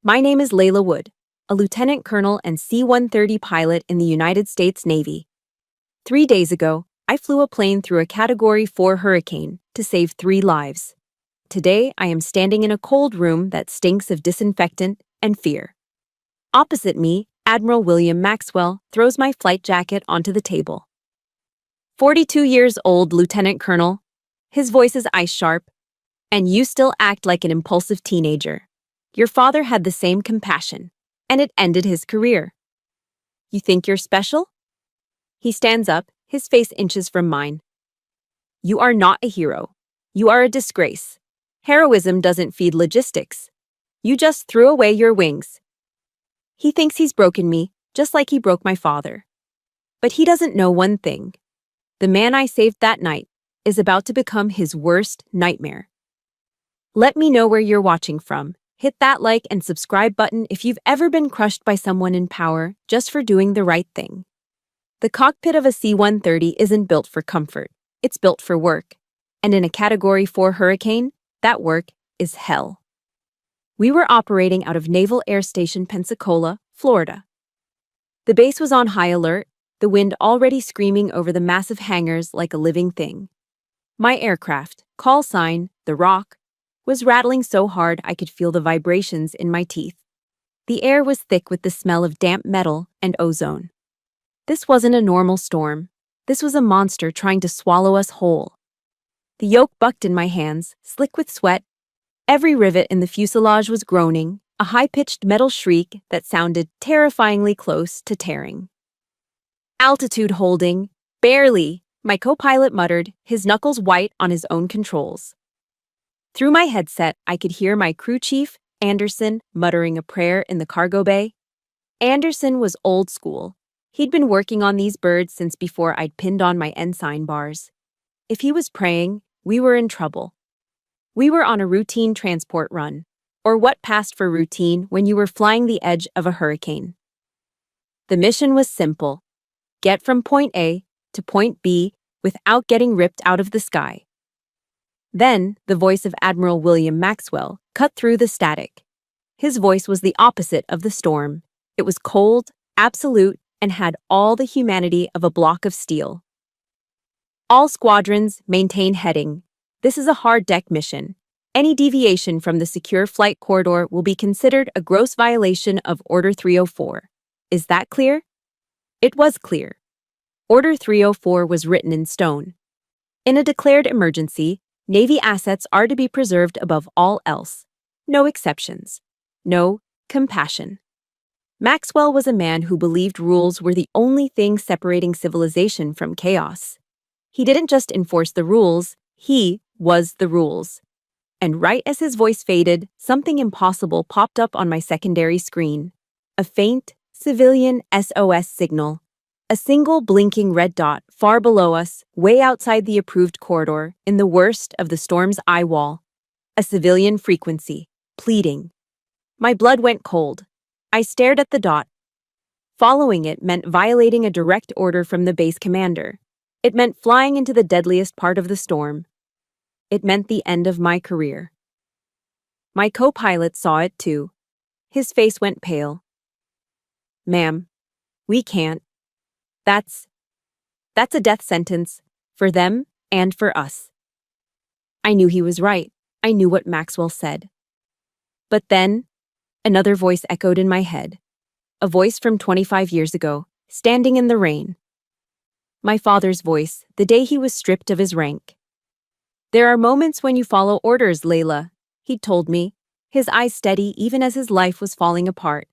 My name is Layla Wood, a lieutenant colonel and C-130 pilot in the United States Navy. 3 days ago, I flew a plane through a Category 4 hurricane to save 3 lives. Today, I am standing in a cold room that stinks of disinfectant and fear. Opposite me, Admiral William Maxwell throws my flight jacket onto the table. 42 years old, Lieutenant Colonel. His voice is ice-sharp. And you still act like an impulsive teenager. Your father had the same compassion, and it ended his career. You think you're special? He stands up, his face inches from mine. You are not a hero. You are a disgrace. Heroism doesn't feed logistics. You just threw away your wings. He thinks he's broken me, just like he broke my father. But he doesn't know one thing. The man I saved that night is about to become his worst nightmare. Let me know where you're watching from. Hit that like and subscribe button if you've ever been crushed by someone in power just for doing the right thing. The cockpit of a C-130 isn't built for comfort. It's built for work. And in a Category 4 hurricane, that work is hell. We were operating out of Naval Air Station Pensacola, Florida. The base was on high alert, the wind already screaming over the massive hangars like a living thing. My aircraft, call sign, The Rock, was rattling so hard I could feel the vibrations in my teeth. The air was thick with the smell of damp metal and ozone. This wasn't a normal storm. This was a monster trying to swallow us whole. The yoke bucked in my hands, slick with sweat. Every rivet in the fuselage was groaning, a high-pitched metal shriek that sounded terrifyingly close to tearing. Altitude holding, barely, my co-pilot muttered, his knuckles white on his own controls. Through my headset, I could hear my crew chief, Anderson, muttering a prayer in the cargo bay. Anderson was old school. He'd been working on these birds since before I'd pinned on my ensign bars. If he was praying, we were in trouble. We were on a routine transport run, or what passed for routine when you were flying the edge of a hurricane. The mission was simple: get from point A to point B without getting ripped out of the sky. Then, the voice of Admiral William Maxwell cut through the static. His voice was the opposite of the storm. It was cold, absolute, and had all the humanity of a block of steel. All squadrons maintain heading. This is a hard deck mission. Any deviation from the secure flight corridor will be considered a gross violation of Order 304. Is that clear? It was clear. Order 304 was written in stone. In a declared emergency, Navy assets are to be preserved above all else. No exceptions. No compassion. Maxwell was a man who believed rules were the only thing separating civilization from chaos. He didn't just enforce the rules, he was the rules. And right as his voice faded, something impossible popped up on my secondary screen. A faint, civilian SOS signal. A single blinking red dot far below us, way outside the approved corridor, in the worst of the storm's eye wall. A civilian frequency, pleading. My blood went cold. I stared at the dot. Following it meant violating a direct order from the base commander. It meant flying into the deadliest part of the storm. It meant the end of my career. My co-pilot saw it too. His face went pale. Ma'am, we can't. That's a death sentence, for them and for us. I knew he was right. I knew what Maxwell said. But then, another voice echoed in my head. A voice from 25 years ago, standing in the rain. My father's voice, the day he was stripped of his rank. There are moments when you follow orders, Layla, he'd told me, his eyes steady even as his life was falling apart.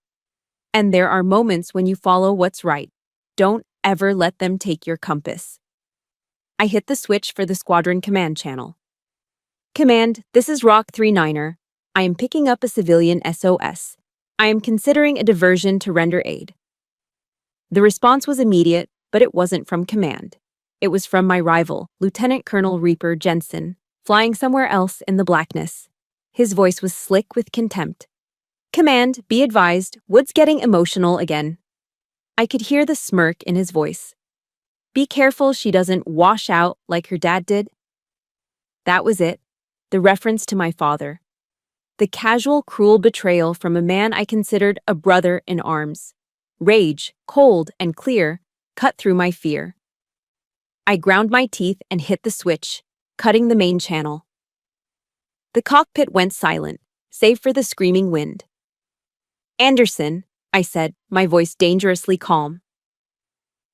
And there are moments when you follow what's right. Don't ever let them take your compass. I hit the switch for the squadron command channel. Command, this is Rock 39er. I am picking up a civilian SOS. I am considering a diversion to render aid. The response was immediate, but it wasn't from command. It was from my rival, Lieutenant Colonel Reaper Jensen, flying somewhere else in the blackness. His voice was slick with contempt. Command, be advised, Wood's getting emotional again. I could hear the smirk in his voice. Be careful she doesn't wash out like her dad did. That was it, the reference to my father. The casual, cruel betrayal from a man I considered a brother in arms. Rage, cold and clear, cut through my fear. I ground my teeth and hit the switch, cutting the main channel. The cockpit went silent, save for the screaming wind. "Anderson," I said, my voice dangerously calm.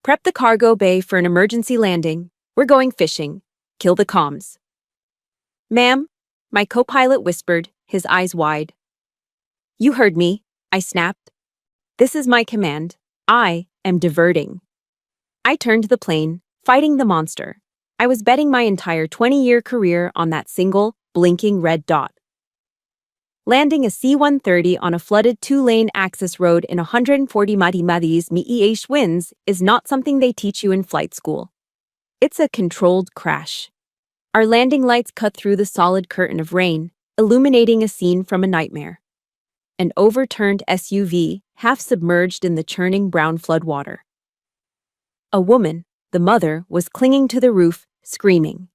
"Prep the cargo bay for an emergency landing. We're going fishing. Kill the comms." "Ma'am," my co-pilot whispered, his eyes wide. "You heard me," I snapped. "This is my command. I am diverting." I turned the plane, fighting the monster. I was betting my entire 20-year career on that single, blinking red dot. Landing a C-130 on a flooded 2-lane access road in 140 mph winds is not something they teach you in flight school. It's a controlled crash. Our landing lights cut through the solid curtain of rain, illuminating a scene from a nightmare. An overturned SUV, half submerged in the churning brown floodwater. A woman, the mother, was clinging to the roof, screaming.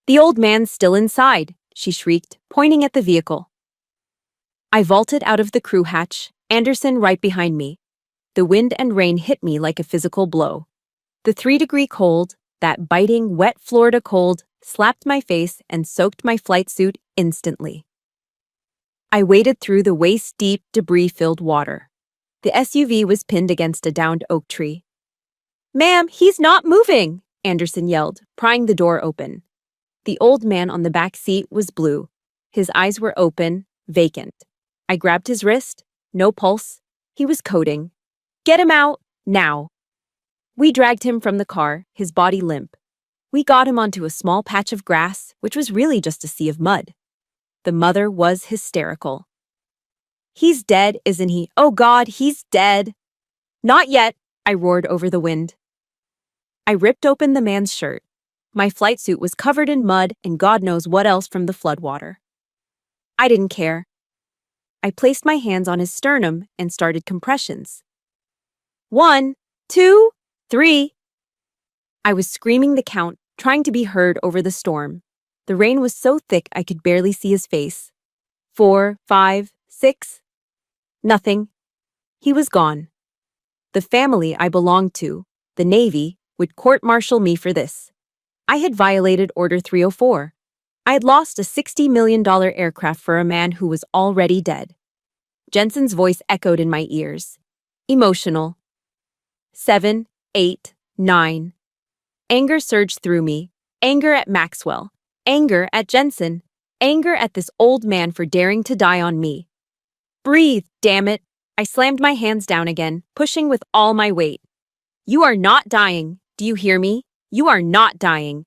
"The old man's still inside," she shrieked, pointing at the vehicle. I vaulted out of the crew hatch, Anderson right behind me. The wind and rain hit me like a physical blow. The 3-degree cold, that biting, wet Florida cold, slapped my face and soaked my flight suit instantly. I waded through the waist-deep, debris-filled water. The SUV was pinned against a downed oak tree. "Ma'am, he's not moving!" Anderson yelled, prying the door open. The old man on the back seat was blue. His eyes were open, vacant. I grabbed his wrist. No pulse. He was coding. "Get him out, now!" We dragged him from the car, his body limp. We got him onto a small patch of grass, which was really just a sea of mud. The mother was hysterical. "He's dead, isn't he? Oh God, he's dead!" "Not yet," I roared over the wind. I ripped open the man's shirt. My flight suit was covered in mud and God knows what else from the floodwater. I didn't care. I placed my hands on his sternum and started compressions. 1, 2, 3. I was screaming the count, trying to be heard over the storm. The rain was so thick I could barely see his face. 4, 5, 6. Nothing. He was gone. The family I belonged to, the Navy, would court-martial me for this. I had violated Order 304. I had lost a $60 million aircraft for a man who was already dead. Jensen's voice echoed in my ears. Emotional. 7, 8, 9. Anger surged through me. Anger at Maxwell. Anger at Jensen. Anger at this old man for daring to die on me. Breathe, damn it. I slammed my hands down again, pushing with all my weight. "You are not dying. Do you hear me? You are not dying."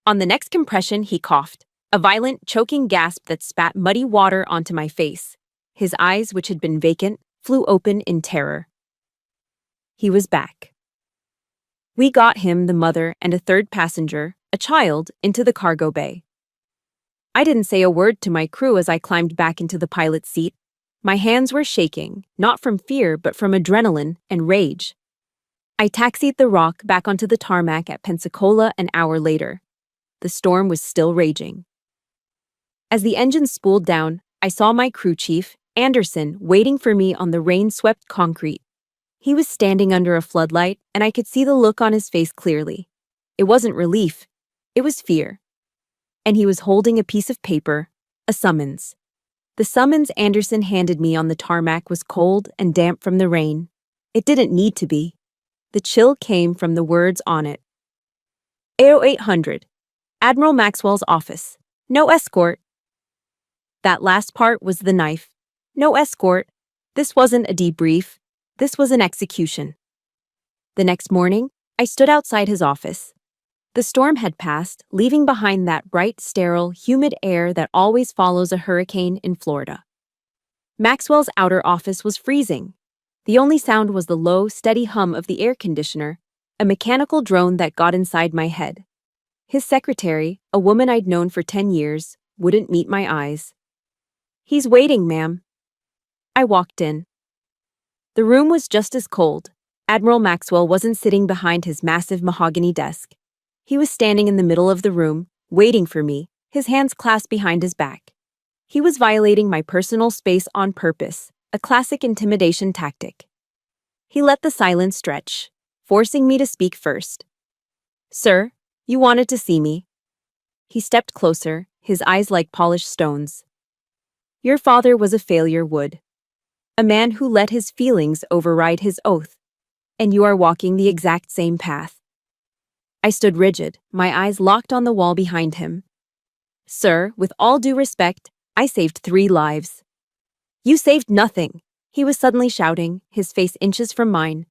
On the next compression, he coughed, a violent, choking gasp that spat muddy water onto my face. His eyes, which had been vacant, flew open in terror. He was back. We got him, the mother, and a third passenger, a child, into the cargo bay. I didn't say a word to my crew as I climbed back into the pilot's seat. My hands were shaking, not from fear but from adrenaline and rage. I taxied the Rock back onto the tarmac at Pensacola an hour later. The storm was still raging. As the engine spooled down, I saw my crew chief, Anderson, waiting for me on the rain-swept concrete. He was standing under a floodlight, and I could see the look on his face clearly. It wasn't relief. It was fear. And he was holding a piece of paper, a summons. The summons Anderson handed me on the tarmac was cold and damp from the rain. It didn't need to be. The chill came from the words on it. 80800. Admiral Maxwell's office. No escort. That last part was the knife. No escort. This wasn't a debrief. This was an execution. The next morning, I stood outside his office. The storm had passed, leaving behind that bright, sterile, humid air that always follows a hurricane in Florida. Maxwell's outer office was freezing. The only sound was the low, steady hum of the air conditioner, a mechanical drone that got inside my head. His secretary, a woman I'd known for 10 years, wouldn't meet my eyes. "He's waiting, ma'am." I walked in. The room was just as cold. Admiral Maxwell wasn't sitting behind his massive mahogany desk. He was standing in the middle of the room, waiting for me, his hands clasped behind his back. He was violating my personal space on purpose, a classic intimidation tactic. He let the silence stretch, forcing me to speak first. "Sir, you wanted to see me." He stepped closer, his eyes like polished stones. "Your father was a failure, Wood. A man who let his feelings override his oath, and you are walking the exact same path." I stood rigid, my eyes locked on the wall behind him. "Sir, with all due respect, I saved 3 lives." "You saved nothing," he was suddenly shouting, his face inches from mine.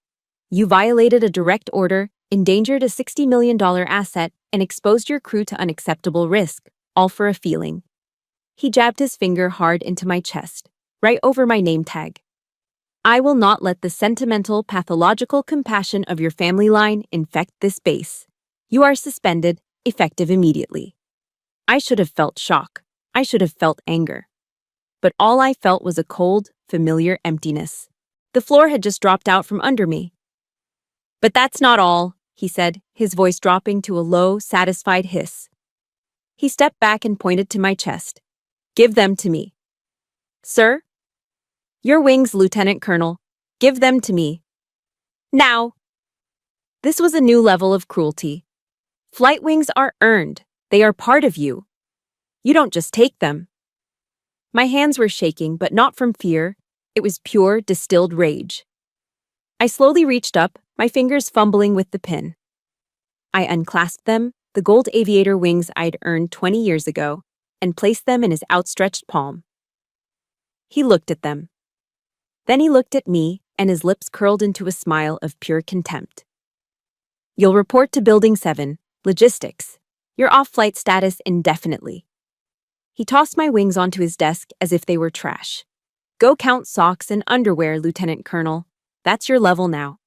"You violated a direct order, endangered a $60 million asset, and exposed your crew to unacceptable risk, all for a feeling." He jabbed his finger hard into my chest, right over my name tag. "I will not let the sentimental, pathological compassion of your family line infect this base. You are suspended, effective immediately." I should have felt shock. I should have felt anger. But all I felt was a cold, familiar emptiness. The floor had just dropped out from under me. "But that's not all," he said, his voice dropping to a low, satisfied hiss. He stepped back and pointed to my chest. "Give them to me." "Sir?" "Your wings, Lieutenant Colonel. Give them to me. Now." This was a new level of cruelty. Flight wings are earned. They are part of you. You don't just take them. My hands were shaking, but not from fear. It was pure, distilled rage. I slowly reached up, my fingers fumbling with the pin. I unclasped them, the gold aviator wings I'd earned 20 years ago, and placed them in his outstretched palm. He looked at them. Then he looked at me, and his lips curled into a smile of pure contempt. "You'll report to Building 7, Logistics. Your off-flight status indefinitely." He tossed my wings onto his desk as if they were trash. "Go count socks and underwear, Lieutenant Colonel. That's your level now."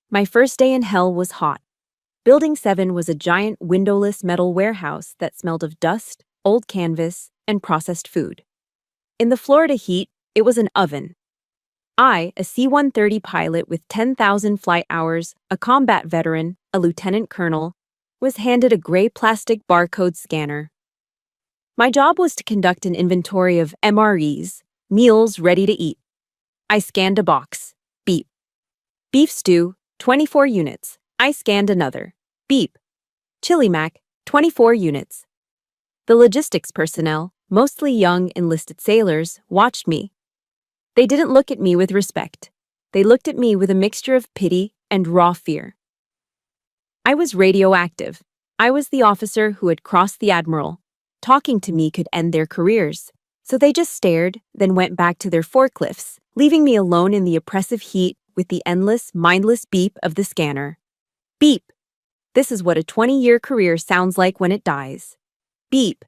My first day in hell was hot. Building 7 was a giant windowless metal warehouse that smelled of dust, old canvas, and processed food. In the Florida heat, it was an oven. I, a C-130 pilot with 10,000 flight hours, a combat veteran, a lieutenant colonel, was handed a gray plastic barcode scanner. My job was to conduct an inventory of MREs, meals ready to eat. I scanned a box. Beep. Beef stew, 24 units. I scanned another. Beep. Chili mac, 24 units. The logistics personnel, mostly young enlisted sailors, watched me. They didn't look at me with respect. They looked at me with a mixture of pity and raw fear. I was radioactive. I was the officer who had crossed the Admiral. Talking to me could end their careers. So they just stared, then went back to their forklifts, leaving me alone in the oppressive heat with the endless, mindless beep of the scanner. Beep. This is what a 20-year career sounds like when it dies. Beep.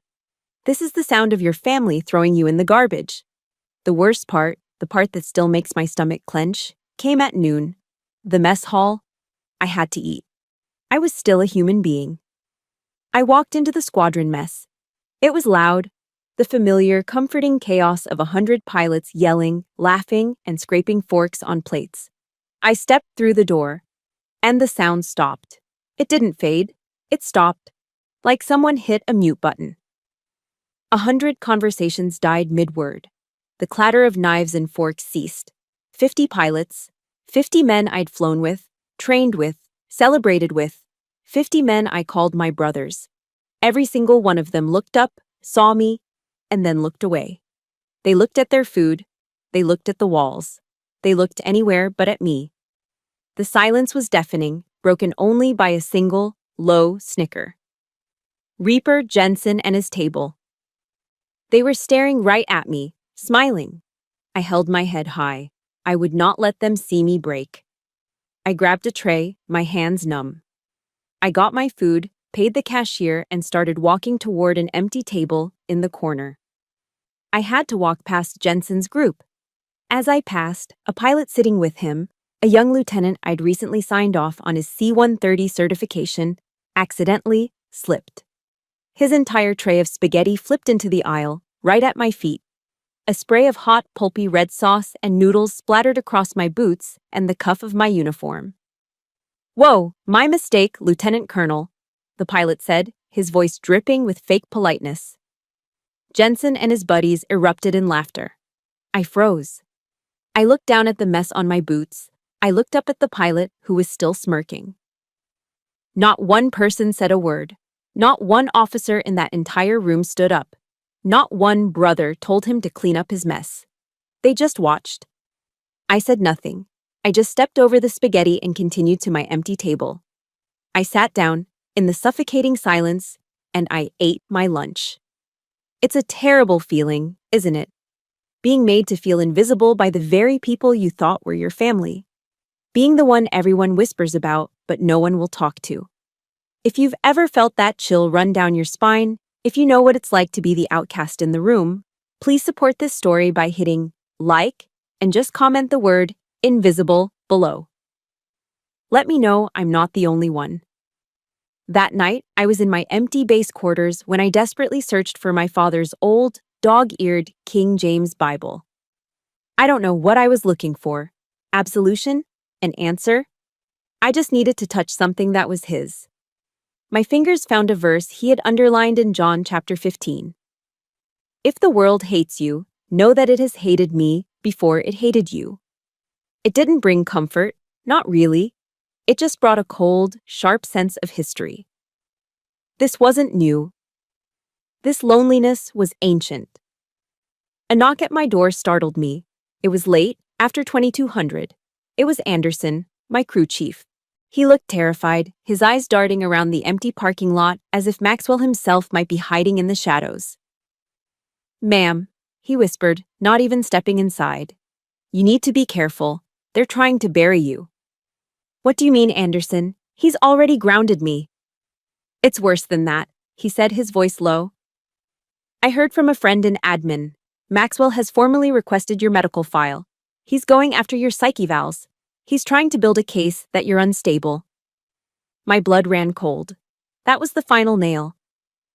This is the sound of your family throwing you in the garbage. The worst part, the part that still makes my stomach clench, came at noon. The mess hall. I had to eat. I was still a human being. I walked into the squadron mess. It was loud, the familiar, comforting chaos of 100 pilots yelling, laughing, and scraping forks on plates. I stepped through the door, and the sound stopped. It didn't fade. It stopped, like someone hit a mute button. 100 conversations died mid-word. The clatter of knives and forks ceased. 50 pilots, 50 men I'd flown with, trained with, celebrated with, 50 men I called my brothers. Every single one of them looked up, saw me, and then looked away. They looked at their food. They looked at the walls. They looked anywhere but at me. The silence was deafening, broken only by a single, low snicker. Reaper, Jensen, and his table. They were staring right at me, smiling. I held my head high. I would not let them see me break. I grabbed a tray, my hands numb. I got my food, paid the cashier, and started walking toward an empty table in the corner. I had to walk past Jensen's group. As I passed, a pilot sitting with him, a young lieutenant I'd recently signed off on his C-130 certification, accidentally slipped. His entire tray of spaghetti flipped into the aisle, right at my feet. A spray of hot, pulpy red sauce and noodles splattered across my boots and the cuff of my uniform. "Whoa, my mistake, Lieutenant Colonel," the pilot said, his voice dripping with fake politeness. Jensen and his buddies erupted in laughter. I froze. I looked down at the mess on my boots. I looked up at the pilot, who was still smirking. Not one person said a word. Not one officer in that entire room stood up. Not one brother told him to clean up his mess. They just watched. I said nothing. I just stepped over the spaghetti and continued to my empty table. I sat down, in the suffocating silence, and I ate my lunch. It's a terrible feeling, isn't it? Being made to feel invisible by the very people you thought were your family. Being the one everyone whispers about, but no one will talk to. If you've ever felt that chill run down your spine, if you know what it's like to be the outcast in the room, please support this story by hitting like and just comment the word invisible below. Let me know I'm not the only one. That night, I was in my empty base quarters when I desperately searched for my father's old, dog-eared King James Bible. I don't know what I was looking for. Absolution? An answer? I just needed to touch something that was his. My fingers found a verse he had underlined in John chapter 15. If the world hates you, know that it has hated me before it hated you. It didn't bring comfort, not really. It just brought a cold, sharp sense of history. This wasn't new. This loneliness was ancient. A knock at my door startled me. It was late, after 2200. It was Anderson, my crew chief. He looked terrified, his eyes darting around the empty parking lot as if Maxwell himself might be hiding in the shadows. "Ma'am," he whispered, not even stepping inside. "You need to be careful. They're trying to bury you." "What do you mean, Anderson? He's already grounded me." "It's worse than that," he said, his voice low. "I heard from a friend in admin. Maxwell has formally requested your medical file. He's going after your psych evals. He's trying to build a case that you're unstable." My blood ran cold. That was the final nail.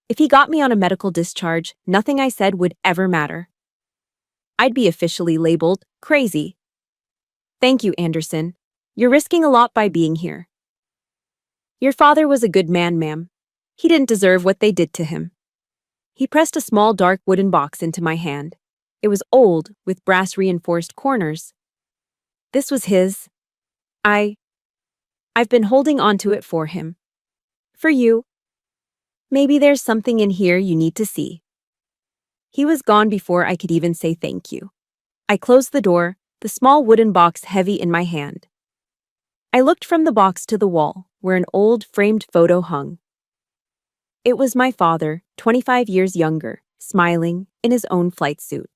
If he got me on a medical discharge, nothing I said would ever matter. I'd be officially labeled crazy. "Thank you, Anderson. You're risking a lot by being here." "Your father was a good man, ma'am. He didn't deserve what they did to him." He pressed a small dark wooden box into my hand. It was old, with brass-reinforced corners. This was his. I've been holding on to it for him. For you. Maybe there's something in here you need to see. He was gone before I could even say thank you. I closed the door, the small wooden box heavy in my hand. I looked from the box to the wall, where an old framed photo hung. It was my father, 25 years younger, smiling, in his own flight suit.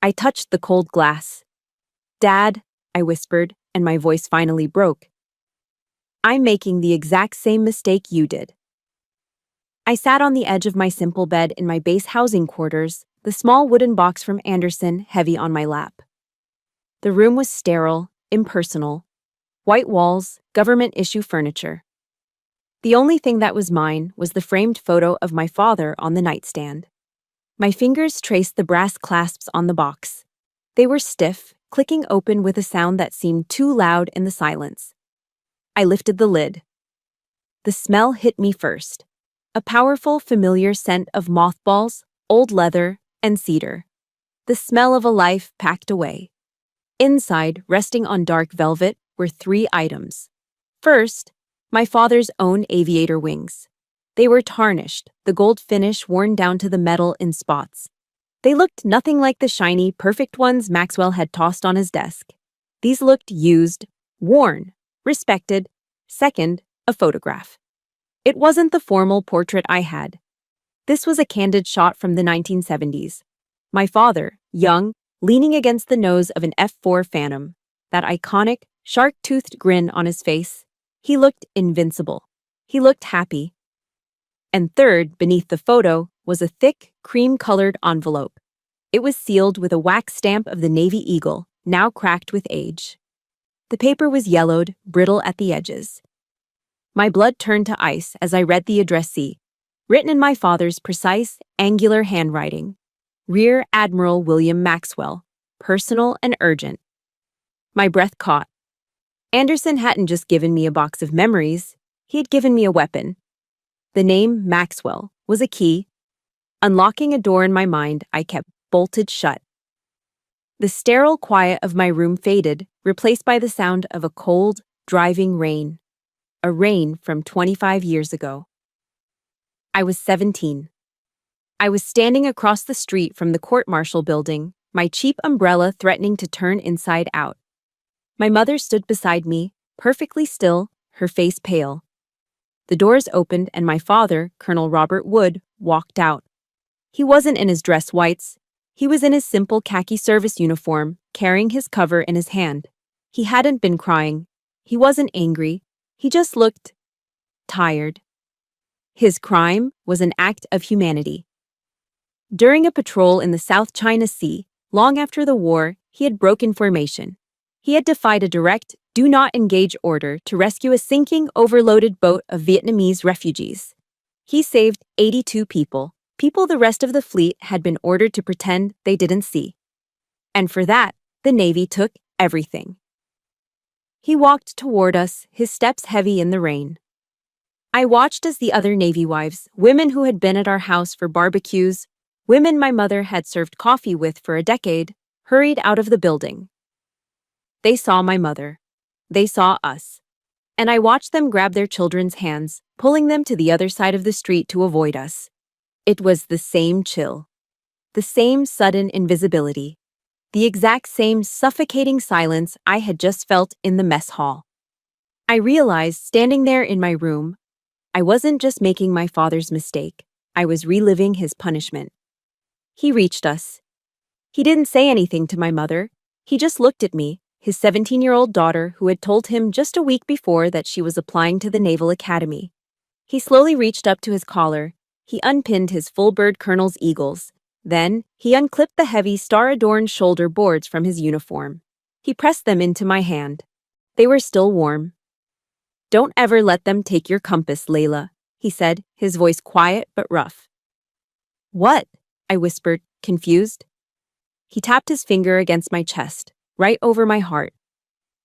I touched the cold glass. "Dad," I whispered, and my voice finally broke. "I'm making the exact same mistake you did." I sat on the edge of my simple bed in my base housing quarters, the small wooden box from Anderson heavy on my lap. The room was sterile, impersonal. White walls, government-issue furniture. The only thing that was mine was the framed photo of my father on the nightstand. My fingers traced the brass clasps on the box. They were stiff, clicking open with a sound that seemed too loud in the silence. I lifted the lid. The smell hit me first. A powerful, familiar scent of mothballs, old leather, and cedar. The smell of a life packed away. Inside, resting on dark velvet, were 3 items. First, my father's own aviator wings. They were tarnished, the gold finish worn down to the metal in spots. They looked nothing like the shiny, perfect ones Maxwell had tossed on his desk. These looked used, worn, respected. Second, a photograph. It wasn't the formal portrait I had. This was a candid shot from the 1970s. My father, young, leaning against the nose of an F-4 Phantom, that iconic, shark-toothed grin on his face. He looked invincible. He looked happy. And third, beneath the photo, was a thick, cream-colored envelope. It was sealed with a wax stamp of the Navy Eagle, now cracked with age. The paper was yellowed, brittle at the edges. My blood turned to ice as I read the addressee, written in my father's precise, angular handwriting. Rear Admiral William Maxwell, personal and urgent. My breath caught. Anderson hadn't just given me a box of memories, he had given me a weapon. The name Maxwell was a key. Unlocking a door in my mind I kept bolted shut. The sterile quiet of my room faded, replaced by the sound of a cold, driving rain. A rain from 25 years ago. I was 17. I was standing across the street from the court-martial building, my cheap umbrella threatening to turn inside out. My mother stood beside me, perfectly still, her face pale. The doors opened and my father, Colonel Robert Wood, walked out. He wasn't in his dress whites. He was in his simple khaki service uniform, carrying his cover in his hand. He hadn't been crying. He wasn't angry. He just looked tired. His crime was an act of humanity. During a patrol in the South China Sea, long after the war, he had broken formation. He had defied a direct, do not engage order to rescue a sinking, overloaded boat of Vietnamese refugees. He saved 82 people the rest of the fleet had been ordered to pretend they didn't see. And for that, the Navy took everything. He walked toward us, his steps heavy in the rain. I watched as the other Navy wives, women who had been at our house for barbecues, women my mother had served coffee with for a decade, hurried out of the building. They saw my mother. They saw us. And I watched them grab their children's hands, pulling them to the other side of the street to avoid us. It was the same chill. The same sudden invisibility. The exact same suffocating silence I had just felt in the mess hall. I realized, standing there in my room, I wasn't just making my father's mistake. I was reliving his punishment. He reached us. He didn't say anything to my mother. He just looked at me, his 17-year-old daughter who had told him just a week before that she was applying to the Naval Academy. He slowly reached up to his collar. He unpinned his full-bird colonel's eagles. Then, he unclipped the heavy star-adorned shoulder boards from his uniform. He pressed them into my hand. They were still warm. "Don't ever let them take your compass, Layla," he said, his voice quiet but rough. "What?" I whispered, confused. He tapped his finger against my chest, right over my heart.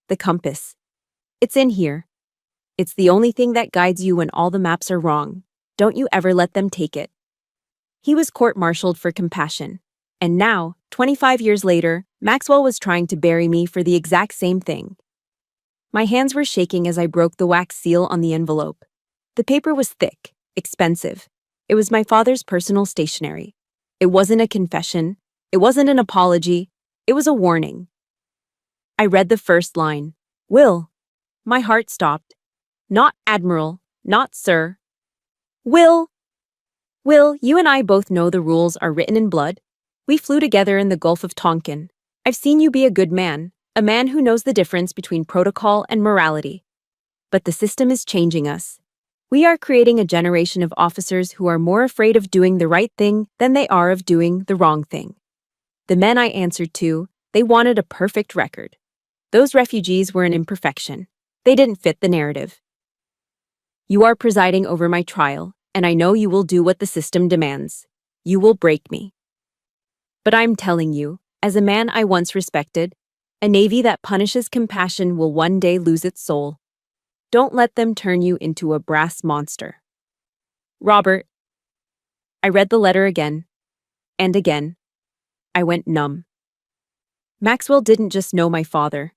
"The compass. It's in here. It's the only thing that guides you when all the maps are wrong. Don't you ever let them take it." He was court-martialed for compassion. And now, 25 years later, Maxwell was trying to bury me for the exact same thing. My hands were shaking as I broke the wax seal on the envelope. The paper was thick, expensive. It was my father's personal stationery. It wasn't a confession. It wasn't an apology. It was a warning. I read the first line. "Will." My heart stopped. Not Admiral, not Sir. "Will." "Will, you and I both know the rules are written in blood. We flew together in the Gulf of Tonkin. I've seen you be a good man, a man who knows the difference between protocol and morality. But the system is changing us. We are creating a generation of officers who are more afraid of doing the right thing than they are of doing the wrong thing. The men I answered to, they wanted a perfect record. Those refugees were an imperfection. They didn't fit the narrative. You are presiding over my trial, and I know you will do what the system demands. You will break me. But I'm telling you, as a man I once respected, a Navy that punishes compassion will one day lose its soul. Don't let them turn you into a brass monster. Robert." I read the letter again, and again. I went numb. Maxwell didn't just know my father.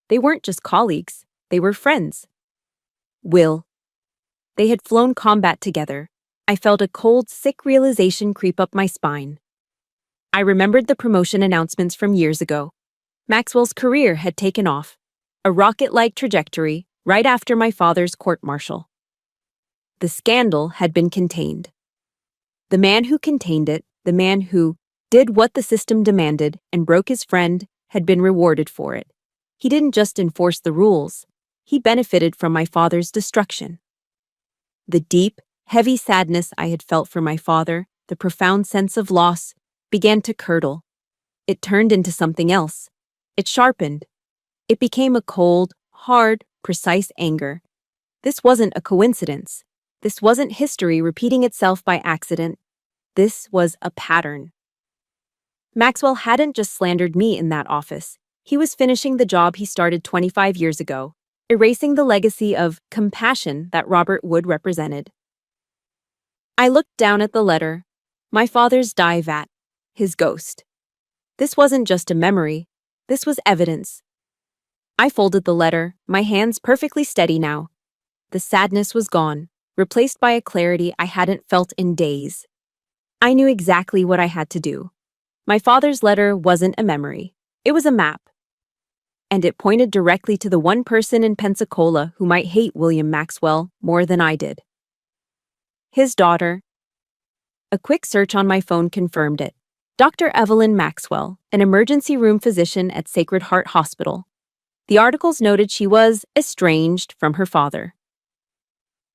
They weren't just colleagues, they were friends. Will. They had flown combat together. I felt a cold, sick realization creep up my spine. I remembered the promotion announcements from years ago. Maxwell's career had taken off, a rocket-like trajectory, right after my father's court-martial. The scandal had been contained. The man who contained it, the man who did what the system demanded and broke his friend, had been rewarded for it. He didn't just enforce the rules. He benefited from my father's destruction. The deep, heavy sadness I had felt for my father, the profound sense of loss, began to curdle. It turned into something else. It sharpened. It became a cold, hard, precise anger. This wasn't a coincidence. This wasn't history repeating itself by accident. This was a pattern. Maxwell hadn't just slandered me in that office. He was finishing the job he started 25 years ago, erasing the legacy of compassion that Robert Wood represented. I looked down at the letter. My father's dive at his ghost. This wasn't just a memory. This was evidence. I folded the letter, my hands perfectly steady now. The sadness was gone, replaced by a clarity I hadn't felt in days. I knew exactly what I had to do. My father's letter wasn't a memory. It was a map. And it pointed directly to the one person in Pensacola who might hate William Maxwell more than I did. His daughter. A quick search on my phone confirmed it. Dr. Evelyn Maxwell, an emergency room physician at Sacred Heart Hospital. The articles noted she was estranged from her father.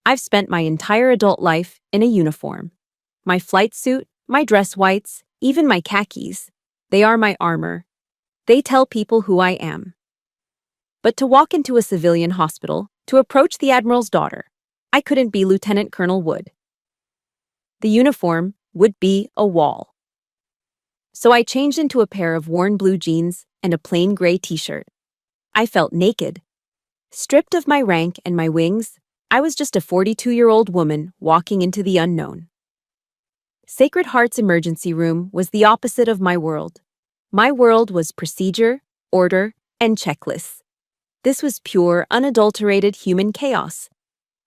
I've spent my entire adult life in a uniform. My flight suit, my dress whites, even my khakis. They are my armor. They tell people who I am. But to walk into a civilian hospital, to approach the Admiral's daughter, I couldn't be Lieutenant Colonel Wood. The uniform would be a wall. So I changed into a pair of worn blue jeans and a plain gray t-shirt. I felt naked. Stripped of my rank and my wings, I was just a 42-year-old woman walking into the unknown. Sacred Heart's emergency room was the opposite of my world. My world was procedure, order, and checklists. This was pure, unadulterated human chaos.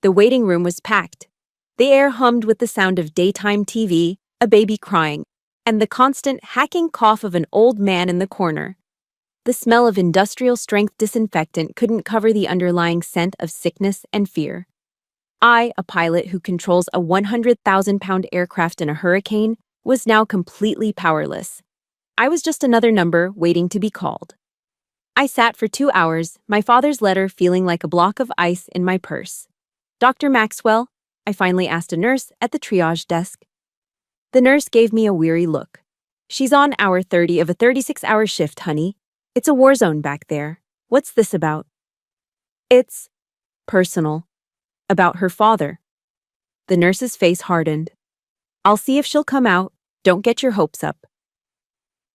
The waiting room was packed. The air hummed with the sound of daytime TV, a baby crying, and the constant hacking cough of an old man in the corner. The smell of industrial-strength disinfectant couldn't cover the underlying scent of sickness and fear. I, a pilot who controls a 100,000-pound aircraft in a hurricane, was now completely powerless. I was just another number waiting to be called. I sat for 2 hours, my father's letter feeling like a block of ice in my purse. "Dr. Maxwell?" I finally asked a nurse at the triage desk. The nurse gave me a weary look. "She's on hour 30 of a 36-hour shift, honey. It's a war zone back there. What's this about?" "It's personal. About her father." The nurse's face hardened. "I'll see if she'll come out. Don't get your hopes up."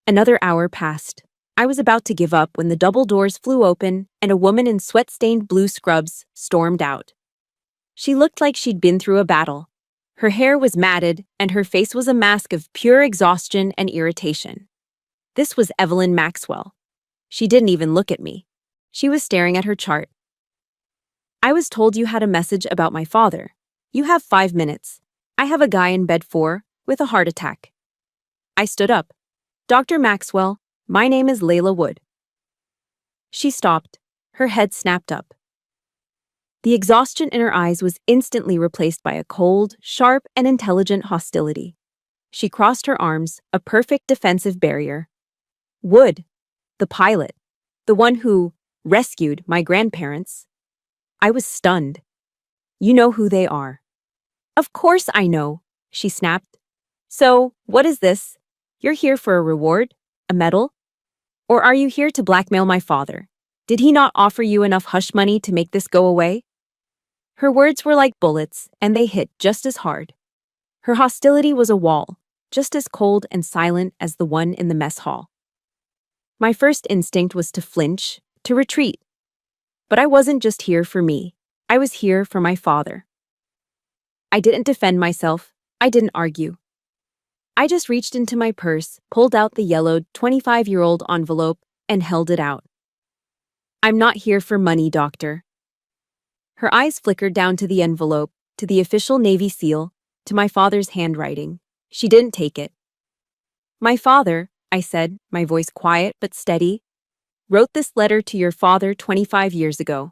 Another hour passed. I was about to give up when the double doors flew open and a woman in sweat-stained blue scrubs stormed out. She looked like she'd been through a battle. Her hair was matted and her face was a mask of pure exhaustion and irritation. This was Evelyn Maxwell. She didn't even look at me. She was staring at her chart. "I was told you had a message about my father. You have 5 minutes. I have a guy in bed 4 with a heart attack." I stood up. "Dr. Maxwell, my name is Layla Wood." She stopped. Her head snapped up. The exhaustion in her eyes was instantly replaced by a cold, sharp, and intelligent hostility. She crossed her arms, a perfect defensive barrier. "Wood, the pilot, the one who rescued my grandparents." I was stunned. "You know who they are." "Of course I know," she snapped. "So, what is this? You're here for a reward? A medal? Or are you here to blackmail my father? Did he not offer you enough hush money to make this go away?" Her words were like bullets, and they hit just as hard. Her hostility was a wall, just as cold and silent as the one in the mess hall. My first instinct was to flinch, to retreat. But I wasn't just here for me. I was here for my father. I didn't defend myself. I didn't argue. I just reached into my purse, pulled out the yellowed 25-year-old envelope, and held it out. "I'm not here for money, doctor." Her eyes flickered down to the envelope, to the official Navy seal, to my father's handwriting. She didn't take it. "My father," I said, my voice quiet but steady, "wrote this letter to your father 25 years ago.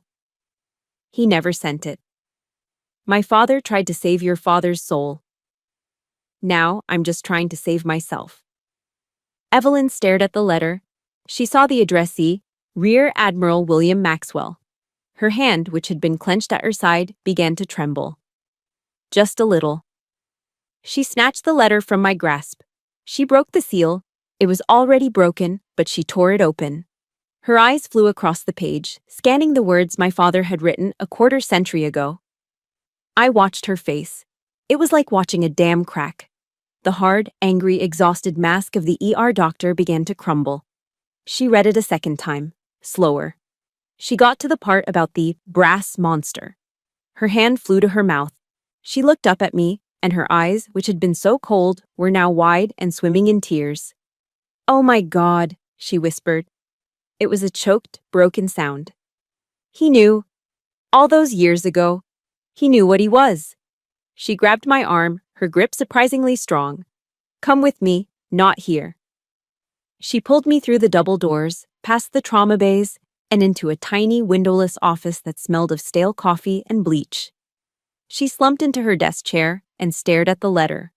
He never sent it. My father tried to save your father's soul. Now I'm just trying to save myself." Evelyn stared at the letter. She saw the addressee, Rear Admiral William Maxwell. Her hand, which had been clenched at her side, began to tremble. Just a little. She snatched the letter from my grasp. She broke the seal. It was already broken, but she tore it open. Her eyes flew across the page, scanning the words my father had written a quarter-century ago. I watched her face. It was like watching a dam crack. The hard, angry, exhausted mask of the ER doctor began to crumble. She read it a second time, slower. She got to the part about the brass monster. Her hand flew to her mouth. She looked up at me, and her eyes, which had been so cold, were now wide and swimming in tears. "Oh my God," she whispered. It was a choked, broken sound. He knew. All those years ago. He knew what he was. She grabbed my arm, her grip surprisingly strong. "Come with me, not here." She pulled me through the double doors, past the trauma bays, and into a tiny windowless office that smelled of stale coffee and bleach. She slumped into her desk chair and stared at the letter.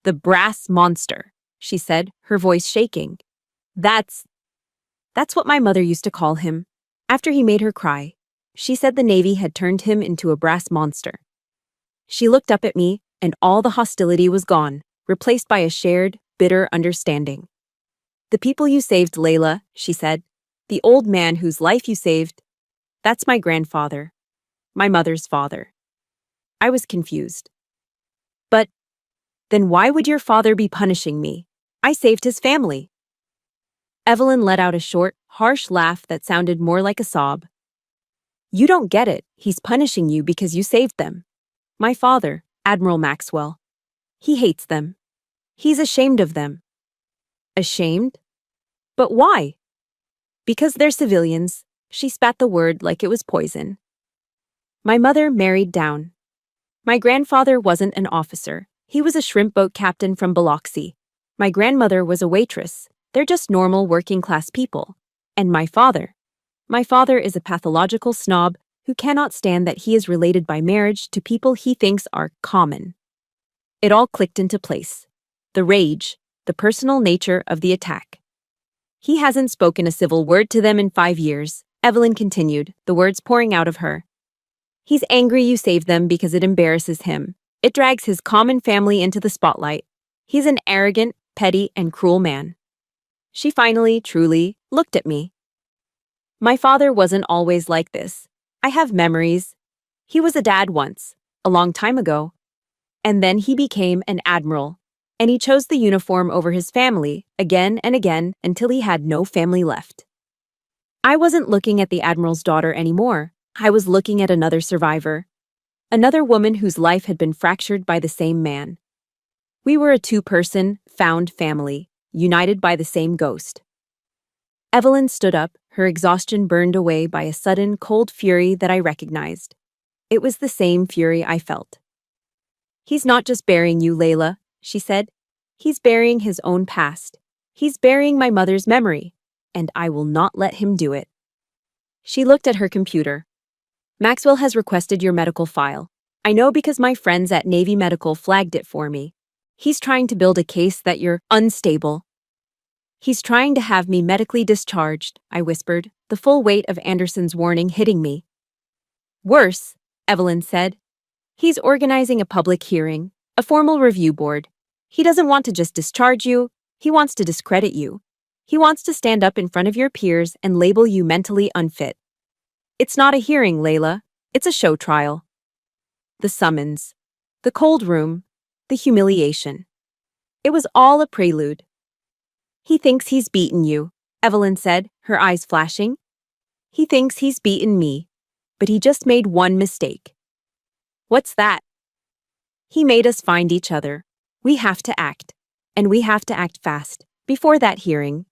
"The brass monster," she said, her voice shaking. That's what my mother used to call him. After he made her cry, she said the Navy had turned him into a brass monster. She looked up at me, and all the hostility was gone, replaced by a shared, bitter understanding. "The people you saved, Layla," she said. "The old man whose life you saved. That's my grandfather. My mother's father." I was confused. "But then why would your father be punishing me? I saved his family." Evelyn let out a short, harsh laugh that sounded more like a sob. "You don't get it. He's punishing you because you saved them. My father, Admiral Maxwell. He hates them. He's ashamed of them." "Ashamed? But why?" "Because they're civilians." She spat the word like it was poison. "My mother married down. My grandfather wasn't an officer. He was a shrimp boat captain from Biloxi. My grandmother was a waitress. They're just normal working-class people. And my father is a pathological snob who cannot stand that he is related by marriage to people he thinks are common." It all clicked into place. The rage, the personal nature of the attack. "He hasn't spoken a civil word to them in 5 years," Evelyn continued, the words pouring out of her. "He's angry you saved them because it embarrasses him. It drags his common family into the spotlight. He's an arrogant, petty, and cruel man." She finally, truly, looked at me. "My father wasn't always like this. I have memories. He was a dad once, a long time ago. And then he became an admiral, and he chose the uniform over his family again and again until he had no family left." I wasn't looking at the admiral's daughter anymore. I was looking at another survivor. Another woman whose life had been fractured by the same man. We were a two-person, found family, united by the same ghost. Evelyn stood up, her exhaustion burned away by a sudden, cold fury that I recognized. It was the same fury I felt. "He's not just burying you, Layla," she said. "He's burying his own past. He's burying my mother's memory, and I will not let him do it." She looked at her computer. "Maxwell has requested your medical file. I know because my friends at Navy Medical flagged it for me. He's trying to build a case that you're unstable." "He's trying to have me medically discharged," I whispered, the full weight of Anderson's warning hitting me. "Worse," Evelyn said. "He's organizing a public hearing, a formal review board. He doesn't want to just discharge you, he wants to discredit you. He wants to stand up in front of your peers and label you mentally unfit. It's not a hearing, Layla. It's a show trial." The summons, the cold room, the humiliation. It was all a prelude. "He thinks he's beaten you," Evelyn said, her eyes flashing. "He thinks he's beaten me, but he just made one mistake." "What's that?" "He made us find each other. We have to act, and we have to act fast, before that hearing."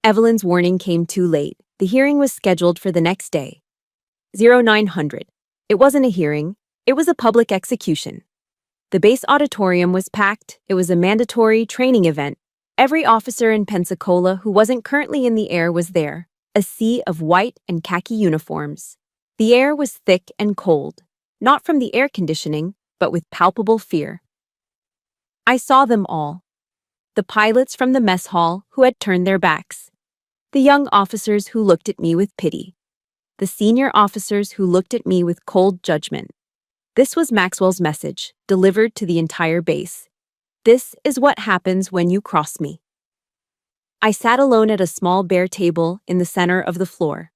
Evelyn's warning came too late. The hearing was scheduled for the next day. 0900. It wasn't a hearing, it was a public execution. The base auditorium was packed. It was a mandatory training event. Every officer in Pensacola who wasn't currently in the air was there, a sea of white and khaki uniforms. The air was thick and cold, not from the air conditioning, but with palpable fear. I saw them all. The pilots from the mess hall who had turned their backs. The young officers who looked at me with pity. The senior officers who looked at me with cold judgment. This was Maxwell's message, delivered to the entire base. This is what happens when you cross me. I sat alone at a small bare table in the center of the floor.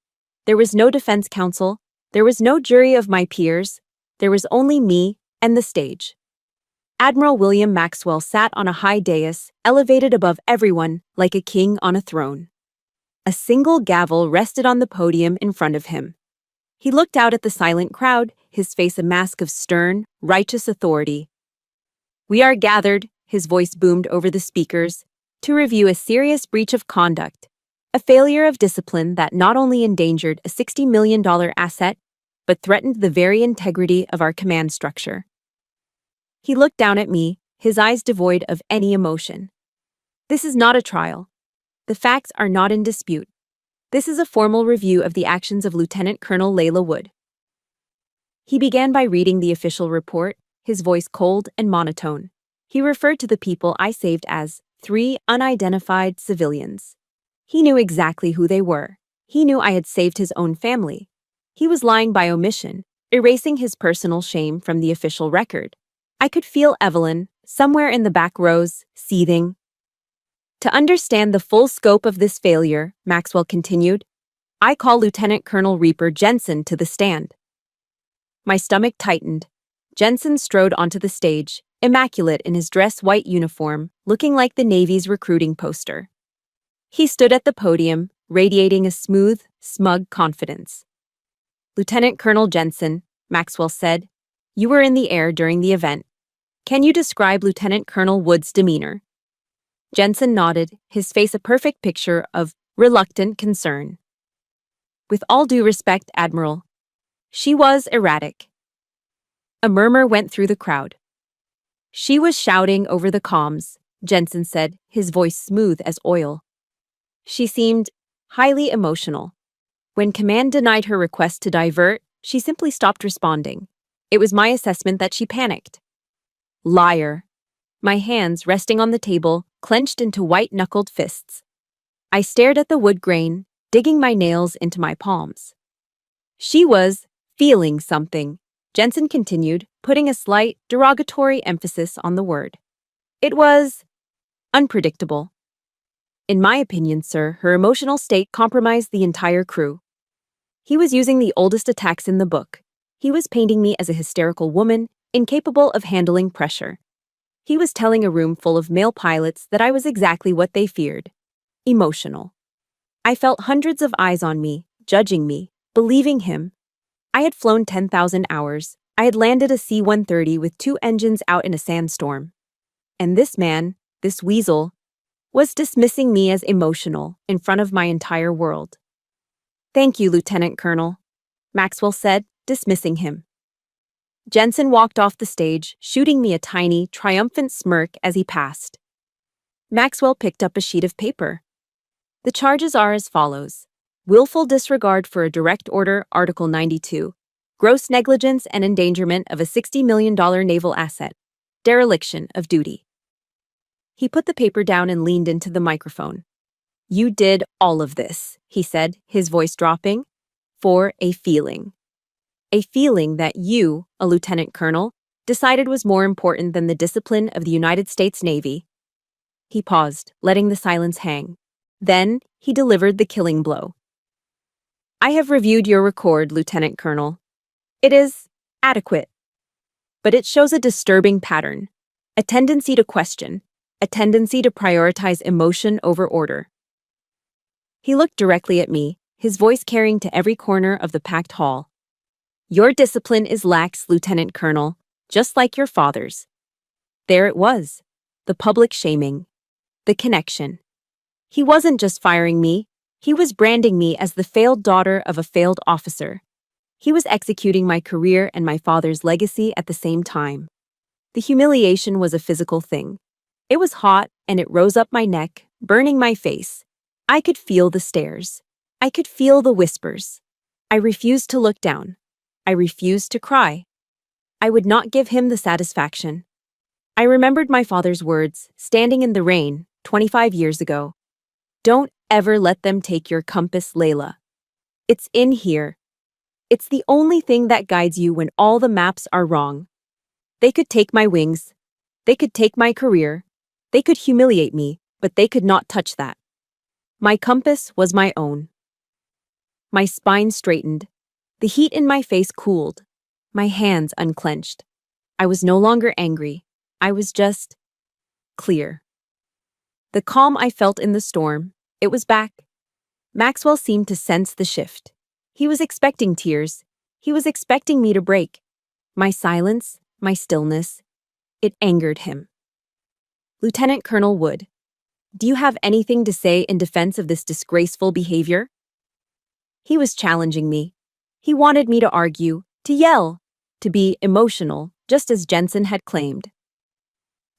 There was no defense counsel. There was no jury of my peers. There was only me and the stage. Admiral William Maxwell sat on a high dais, elevated above everyone like a king on a throne. A single gavel rested on the podium in front of him. He looked out at the silent crowd, his face a mask of stern, righteous authority. We are gathered, his voice boomed over the speakers, to review a serious breach of conduct, a failure of discipline that not only endangered a $60 million asset, but threatened the very integrity of our command structure. He looked down at me, his eyes devoid of any emotion. This is not a trial. The facts are not in dispute. This is a formal review of the actions of Lieutenant Colonel Layla Wood. He began by reading the official report, his voice cold and monotone. He referred to the people I saved as 3 unidentified civilians. He knew exactly who they were. He knew I had saved his own family. He was lying by omission, erasing his personal shame from the official record. I could feel Evelyn, somewhere in the back rows, seething. To understand the full scope of this failure, Maxwell continued, I call Lieutenant Colonel Reaper Jensen to the stand. My stomach tightened. Jensen strode onto the stage, immaculate in his dress-white uniform, looking like the Navy's recruiting poster. He stood at the podium, radiating a smooth, smug confidence. Lieutenant Colonel Jensen, Maxwell said, you were in the air during the event. Can you describe Lieutenant Colonel Wood's demeanor? Jensen nodded, his face a perfect picture of reluctant concern. With all due respect, Admiral, she was erratic. A murmur went through the crowd. She was shouting over the comms, Jensen said, his voice smooth as oil. She seemed highly emotional. When command denied her request to divert, she simply stopped responding. It was my assessment that she panicked. Liar. My hands, resting on the table, clenched into white-knuckled fists. I stared at the wood grain, digging my nails into my palms. She was feeling something, Jensen continued, putting a slight, derogatory emphasis on the word. It was unpredictable. In my opinion, sir, her emotional state compromised the entire crew. He was using the oldest attacks in the book. He was painting me as a hysterical woman, incapable of handling pressure. He was telling a room full of male pilots that I was exactly what they feared. Emotional. I felt hundreds of eyes on me, judging me, believing him. I had flown 10,000 hours. I had landed a C-130 with 2 engines out in a sandstorm. And this man, this weasel, was dismissing me as emotional in front of my entire world. Thank you, Lieutenant Colonel, Maxwell said, dismissing him. Jensen walked off the stage, shooting me a tiny, triumphant smirk as he passed. Maxwell picked up a sheet of paper. The charges are as follows. Willful disregard for a direct order, Article 92. Gross negligence and endangerment of a $60 million naval asset. Dereliction of duty. He put the paper down and leaned into the microphone. You did all of this, he said, his voice dropping, for a feeling. A feeling that you, a lieutenant colonel, decided was more important than the discipline of the United States Navy. He paused, letting the silence hang. Then, he delivered the killing blow. I have reviewed your record, Lieutenant Colonel. It is adequate. But it shows a disturbing pattern, a tendency to question, a tendency to prioritize emotion over order. He looked directly at me, his voice carrying to every corner of the packed hall. Your discipline is lax, Lieutenant Colonel, just like your father's. There it was, the public shaming, the connection. He wasn't just firing me, he was branding me as the failed daughter of a failed officer. He was executing my career and my father's legacy at the same time. The humiliation was a physical thing. It was hot and it rose up my neck, burning my face. I could feel the stares. I could feel the whispers. I refused to look down. I refused to cry. I would not give him the satisfaction. I remembered my father's words, standing in the rain, 25 years ago. Don't ever let them take your compass, Layla. It's in here. It's the only thing that guides you when all the maps are wrong. They could take my wings. They could take my career. They could humiliate me, but they could not touch that. My compass was my own. My spine straightened. The heat in my face cooled. My hands unclenched. I was no longer angry. I was just clear. The calm I felt in the storm, it was back. Maxwell seemed to sense the shift. He was expecting tears. He was expecting me to break. My silence, my stillness. It angered him. Lieutenant Colonel Wood, do you have anything to say in defense of this disgraceful behavior? He was challenging me. He wanted me to argue, to yell, to be emotional, just as Jensen had claimed.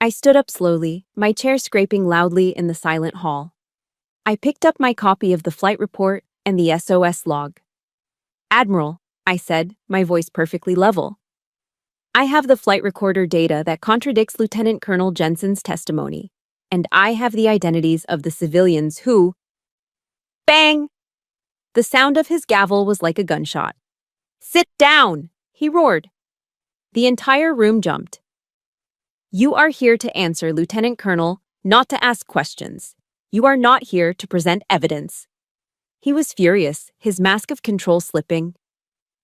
I stood up slowly, my chair scraping loudly in the silent hall. I picked up my copy of the flight report and the SOS log. Admiral, I said, my voice perfectly level. I have the flight recorder data that contradicts Lieutenant Colonel Jensen's testimony, and I have the identities of the civilians who… Bang! The sound of his gavel was like a gunshot. Sit down! He roared. The entire room jumped. You are here to answer, Lieutenant Colonel, not to ask questions. You are not here to present evidence. He was furious, his mask of control slipping.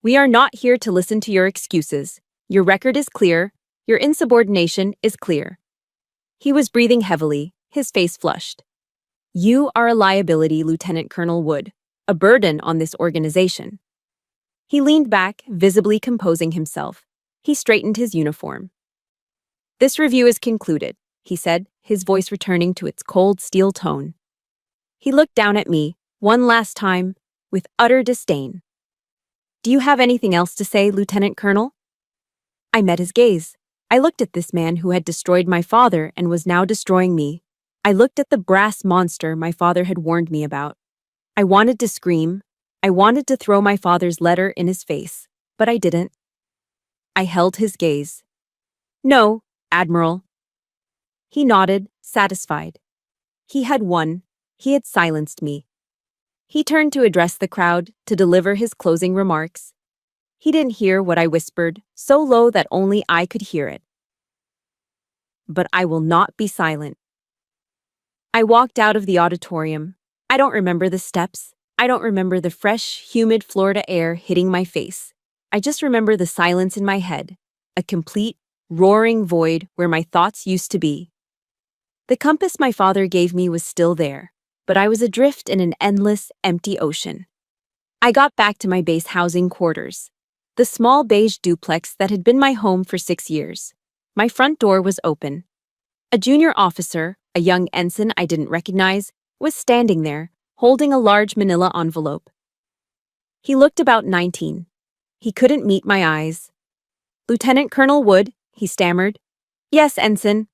We are not here to listen to your excuses. Your record is clear. Your insubordination is clear. He was breathing heavily, his face flushed. You are a liability, Lieutenant Colonel Wood, a burden on this organization. He leaned back, visibly composing himself. He straightened his uniform. This review is concluded, he said, his voice returning to its cold steel tone. He looked down at me, one last time, with utter disdain. Do you have anything else to say, Lieutenant Colonel? I met his gaze. I looked at this man who had destroyed my father and was now destroying me. I looked at the brass monster my father had warned me about. I wanted to scream. I wanted to throw my father's letter in his face, but I didn't. I held his gaze. No, Admiral. He nodded, satisfied. He had won. He had silenced me. He turned to address the crowd, to deliver his closing remarks. He didn't hear what I whispered, so low that only I could hear it. But I will not be silent. I walked out of the auditorium. I don't remember the steps. I don't remember the fresh, humid Florida air hitting my face. I just remember the silence in my head, a complete, roaring void where my thoughts used to be. The compass my father gave me was still there, but I was adrift in an endless, empty ocean. I got back to my base housing quarters, the small beige duplex that had been my home for 6 years. My front door was open. A junior officer, a young ensign I didn't recognize, was standing there, holding a large manila envelope. He looked about 19. He couldn't meet my eyes. Lieutenant Colonel Wood, he stammered. Yes, Ensign.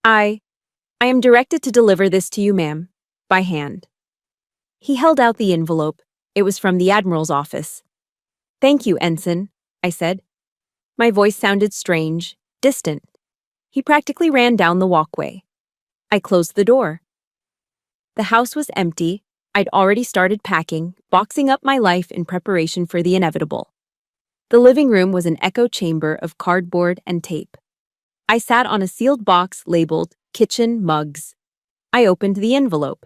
I am directed to deliver this to you, ma'am, by hand. He held out the envelope. It was from the Admiral's office. Thank you, Ensign, I said. My voice sounded strange, distant. He practically ran down the walkway. I closed the door. The house was empty. I'd already started packing, boxing up my life in preparation for the inevitable. The living room was an echo chamber of cardboard and tape. I sat on a sealed box labeled Kitchen Mugs. I opened the envelope.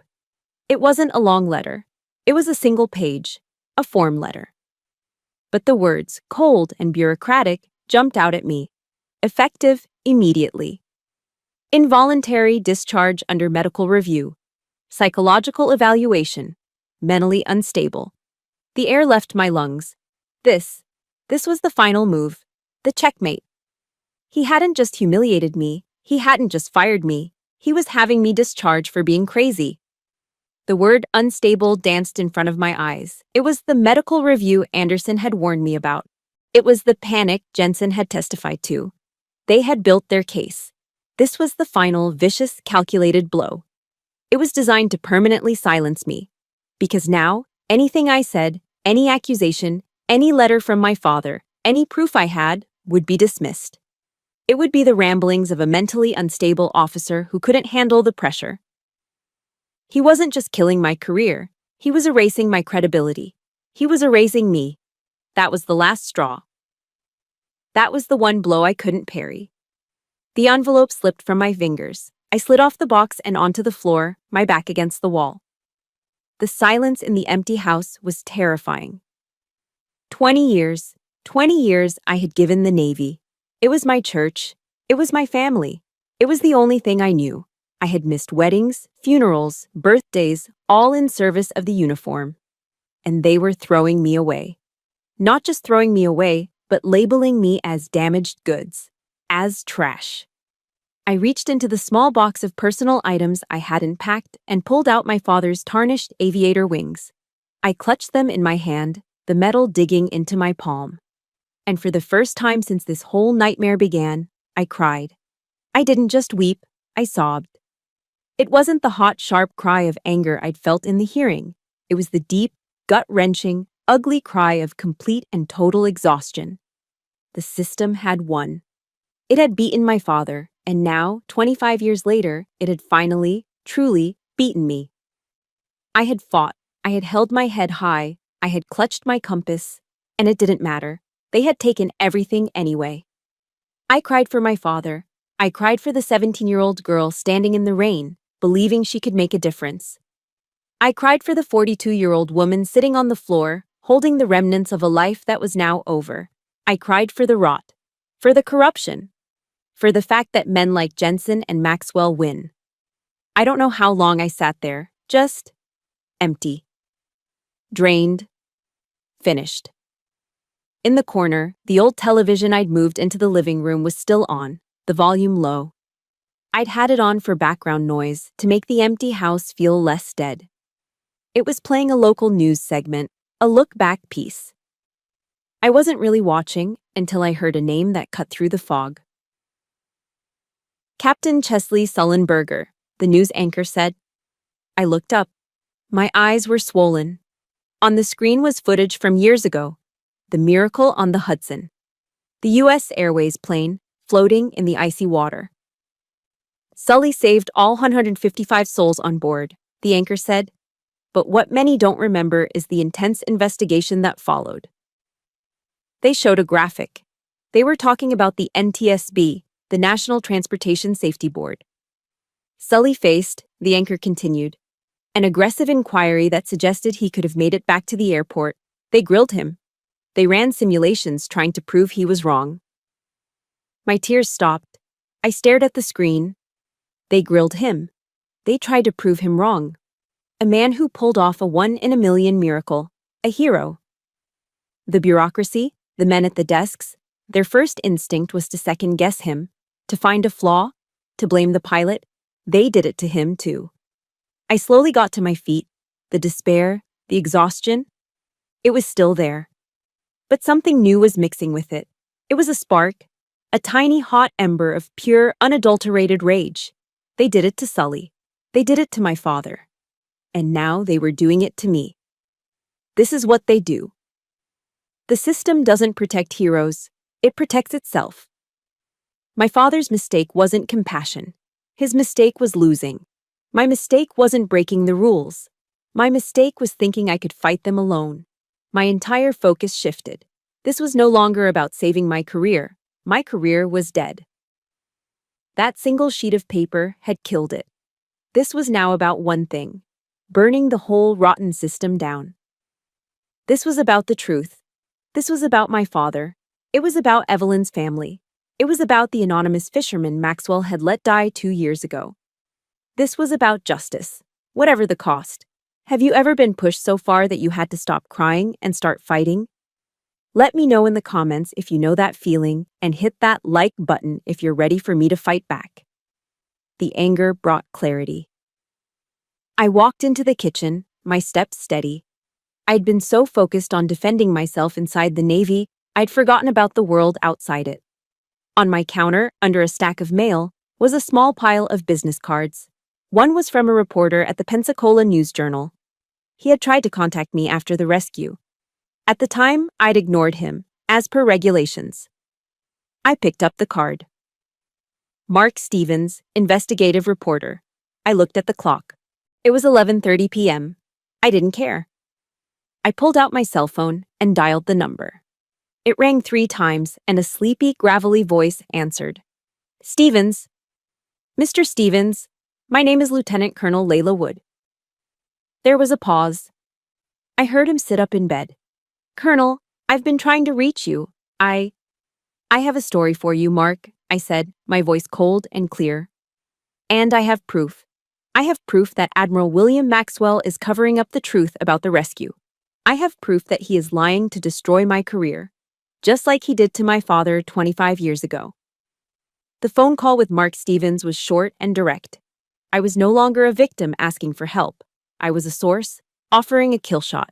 It wasn't a long letter. It was a single page, a form letter. But the words, cold and bureaucratic, jumped out at me. Effective immediately. Involuntary discharge under medical review. Psychological evaluation. Mentally unstable. The air left my lungs. This was the final move. The checkmate. He hadn't just humiliated me. He hadn't just fired me. He was having me discharged for being crazy. The word unstable danced in front of my eyes. It was the medical review Anderson had warned me about. It was the panic Jensen had testified to. They had built their case. This was the final, vicious, calculated blow. It was designed to permanently silence me. Because now, anything I said, any accusation, any letter from my father, any proof I had, would be dismissed. It would be the ramblings of a mentally unstable officer who couldn't handle the pressure. He wasn't just killing my career. He was erasing my credibility. He was erasing me. That was the last straw. That was the one blow I couldn't parry. The envelope slipped from my fingers. I slid off the box and onto the floor, my back against the wall. The silence in the empty house was terrifying. 20 years I had given the Navy. It was my church. It was my family. It was the only thing I knew. I had missed weddings, funerals, birthdays, all in service of the uniform. And they were throwing me away. Not just throwing me away, but labeling me as damaged goods. as trash. I reached into the small box of personal items I hadn't packed and pulled out my father's tarnished aviator wings. I clutched them in my hand, the metal digging into my palm. And for the first time since this whole nightmare began, I cried. I didn't just weep, I sobbed. It wasn't the hot, sharp cry of anger I'd felt in the hearing. It was the deep, gut-wrenching, ugly cry of complete and total exhaustion. The system had won. It had beaten my father, and now, 25 years later, it had finally, truly, beaten me. I had fought, I had held my head high, I had clutched my compass, and it didn't matter. They had taken everything anyway. I cried for my father. I cried for the 17-year-old girl standing in the rain, believing she could make a difference. I cried for the 42-year-old woman sitting on the floor, holding the remnants of a life that was now over. I cried for the rot, for the corruption, for the fact that men like Jensen and Maxwell win. I don't know how long I sat there, just empty. Drained. Finished. In the corner, the old television I'd moved into the living room was still on, the volume low. I'd had it on for background noise to make the empty house feel less dead. It was playing a local news segment, a look-back piece. I wasn't really watching until I heard a name that cut through the fog. Captain Chesley Sullenberger, the news anchor said. I looked up. My eyes were swollen. On the screen was footage from years ago, the miracle on the Hudson. The U.S. Airways plane, floating in the icy water. Sully saved all 155 souls on board, the anchor said. But what many don't remember is the intense investigation that followed. They showed a graphic. They were talking about the NTSB, the National Transportation Safety Board. Sully faced, the anchor continued, an aggressive inquiry that suggested he could have made it back to the airport. They grilled him. They ran simulations trying to prove he was wrong. My tears stopped. I stared at the screen. They grilled him. They tried to prove him wrong. A man who pulled off a one-in-a-million miracle. A hero. The bureaucracy, the men at the desks, their first instinct was to second-guess him, to find a flaw, to blame the pilot. They did it to him, too. I slowly got to my feet. The despair, the exhaustion. It was still there. But something new was mixing with it. It was a spark, a tiny hot ember of pure, unadulterated rage. They did it to Sully. They did it to my father. And now they were doing it to me. This is what they do. The system doesn't protect heroes. It protects itself. My father's mistake wasn't compassion. His mistake was losing. My mistake wasn't breaking the rules. My mistake was thinking I could fight them alone. My entire focus shifted. This was no longer about saving my career. My career was dead. That single sheet of paper had killed it. This was now about one thing: burning the whole rotten system down. This was about the truth. This was about my father. It was about Evelyn's family. It was about the anonymous fisherman Maxwell had let die 2 years ago. This was about justice, whatever the cost. Have you ever been pushed so far that you had to stop crying and start fighting? Let me know in the comments if you know that feeling, and hit that like button if you're ready for me to fight back. The anger brought clarity. I walked into the kitchen, my steps steady. I'd been so focused on defending myself inside the Navy, I'd forgotten about the world outside it. On my counter, under a stack of mail, was a small pile of business cards. One was from a reporter at the Pensacola News-Journal. He had tried to contact me after the rescue. At the time, I'd ignored him, as per regulations. I picked up the card. Mark Stevens, investigative reporter. I looked at the clock. It was 11:30 p.m. I didn't care. I pulled out my cell phone and dialed the number. It rang 3 times, and a sleepy, gravelly voice answered. Stevens. Mr. Stevens, my name is Lieutenant Colonel Layla Wood. There was a pause. I heard him sit up in bed. Colonel, I've been trying to reach you. I have a story for you, Mark, I said, my voice cold and clear. And I have proof. I have proof that Admiral William Maxwell is covering up the truth about the rescue. I have proof that he is lying to destroy my career, just like he did to my father 25 years ago. The phone call with Mark Stevens was short and direct. I was no longer a victim asking for help. I was a source, offering a kill shot.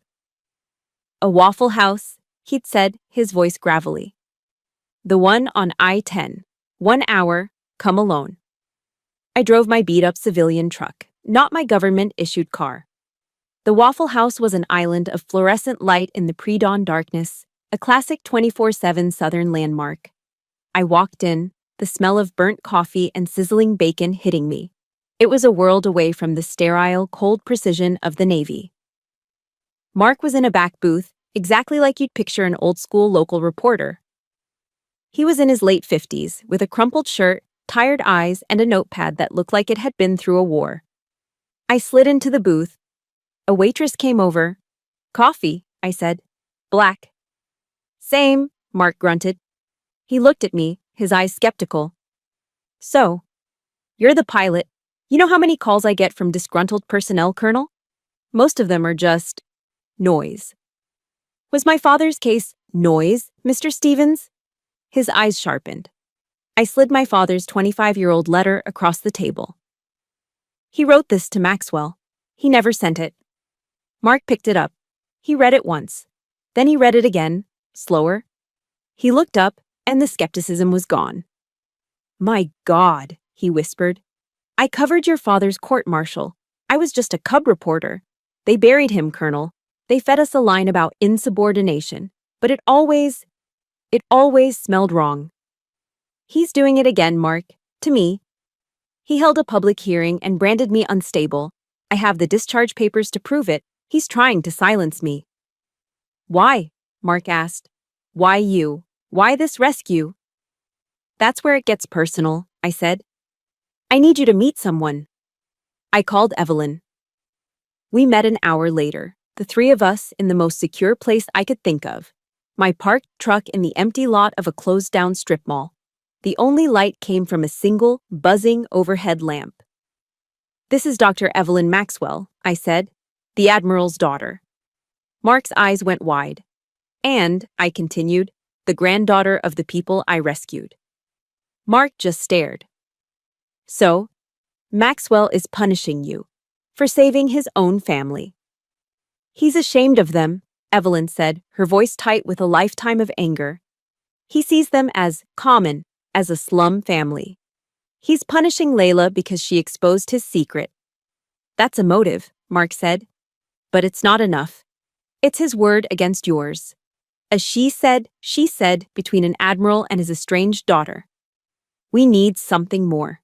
A Waffle House, he'd said, his voice gravelly. The one on I-10. 1 hour, come alone. I drove my beat-up civilian truck, not my government-issued car. The Waffle House was an island of fluorescent light in the pre-dawn darkness, a classic 24/7 Southern landmark. I walked in, the smell of burnt coffee and sizzling bacon hitting me. It was a world away from the sterile, cold precision of the Navy. Mark was in a back booth, exactly like you'd picture an old-school local reporter. He was in his late 50s, with a crumpled shirt, tired eyes, and a notepad that looked like it had been through a war. I slid into the booth. A waitress came over. "Coffee," I said. "Black." "Same," Mark grunted. He looked at me, his eyes skeptical. "So, you're the pilot. You know how many calls I get from disgruntled personnel, Colonel? Most of them are just noise." "Was my father's case noise, Mr. Stevens?" His eyes sharpened. I slid my father's 25-year-old letter across the table. "He wrote this to Maxwell. He never sent it." Mark picked it up. He read it once. Then he read it again, slower. He looked up, and the skepticism was gone. "My God," he whispered. "I covered your father's court-martial. I was just a cub reporter. They buried him, Colonel. They fed us a line about insubordination, but it always smelled wrong. He's doing it again, Mark, to me. He held a public hearing and branded me unstable. I have the discharge papers to prove it. He's trying to silence me." "Why?" Mark asked. "Why you? Why this rescue?" "That's where it gets personal," I said. "I need you to meet someone." I called Evelyn. We met an hour later, the three of us in the most secure place I could think of. My parked truck in the empty lot of a closed-down strip mall. The only light came from a single, buzzing overhead lamp. "This is Dr. Evelyn Maxwell," I said, "the Admiral's daughter." Mark's eyes went wide. "And," I continued, "the granddaughter of the people I rescued." Mark just stared. "So, Maxwell is punishing you for saving his own family." "He's ashamed of them," Evelyn said, her voice tight with a lifetime of anger. "He sees them as common, as a slum family. He's punishing Layla because she exposed his secret." "That's a motive," Mark said. "But it's not enough. It's his word against yours. A she said between an admiral and his estranged daughter. We need something more."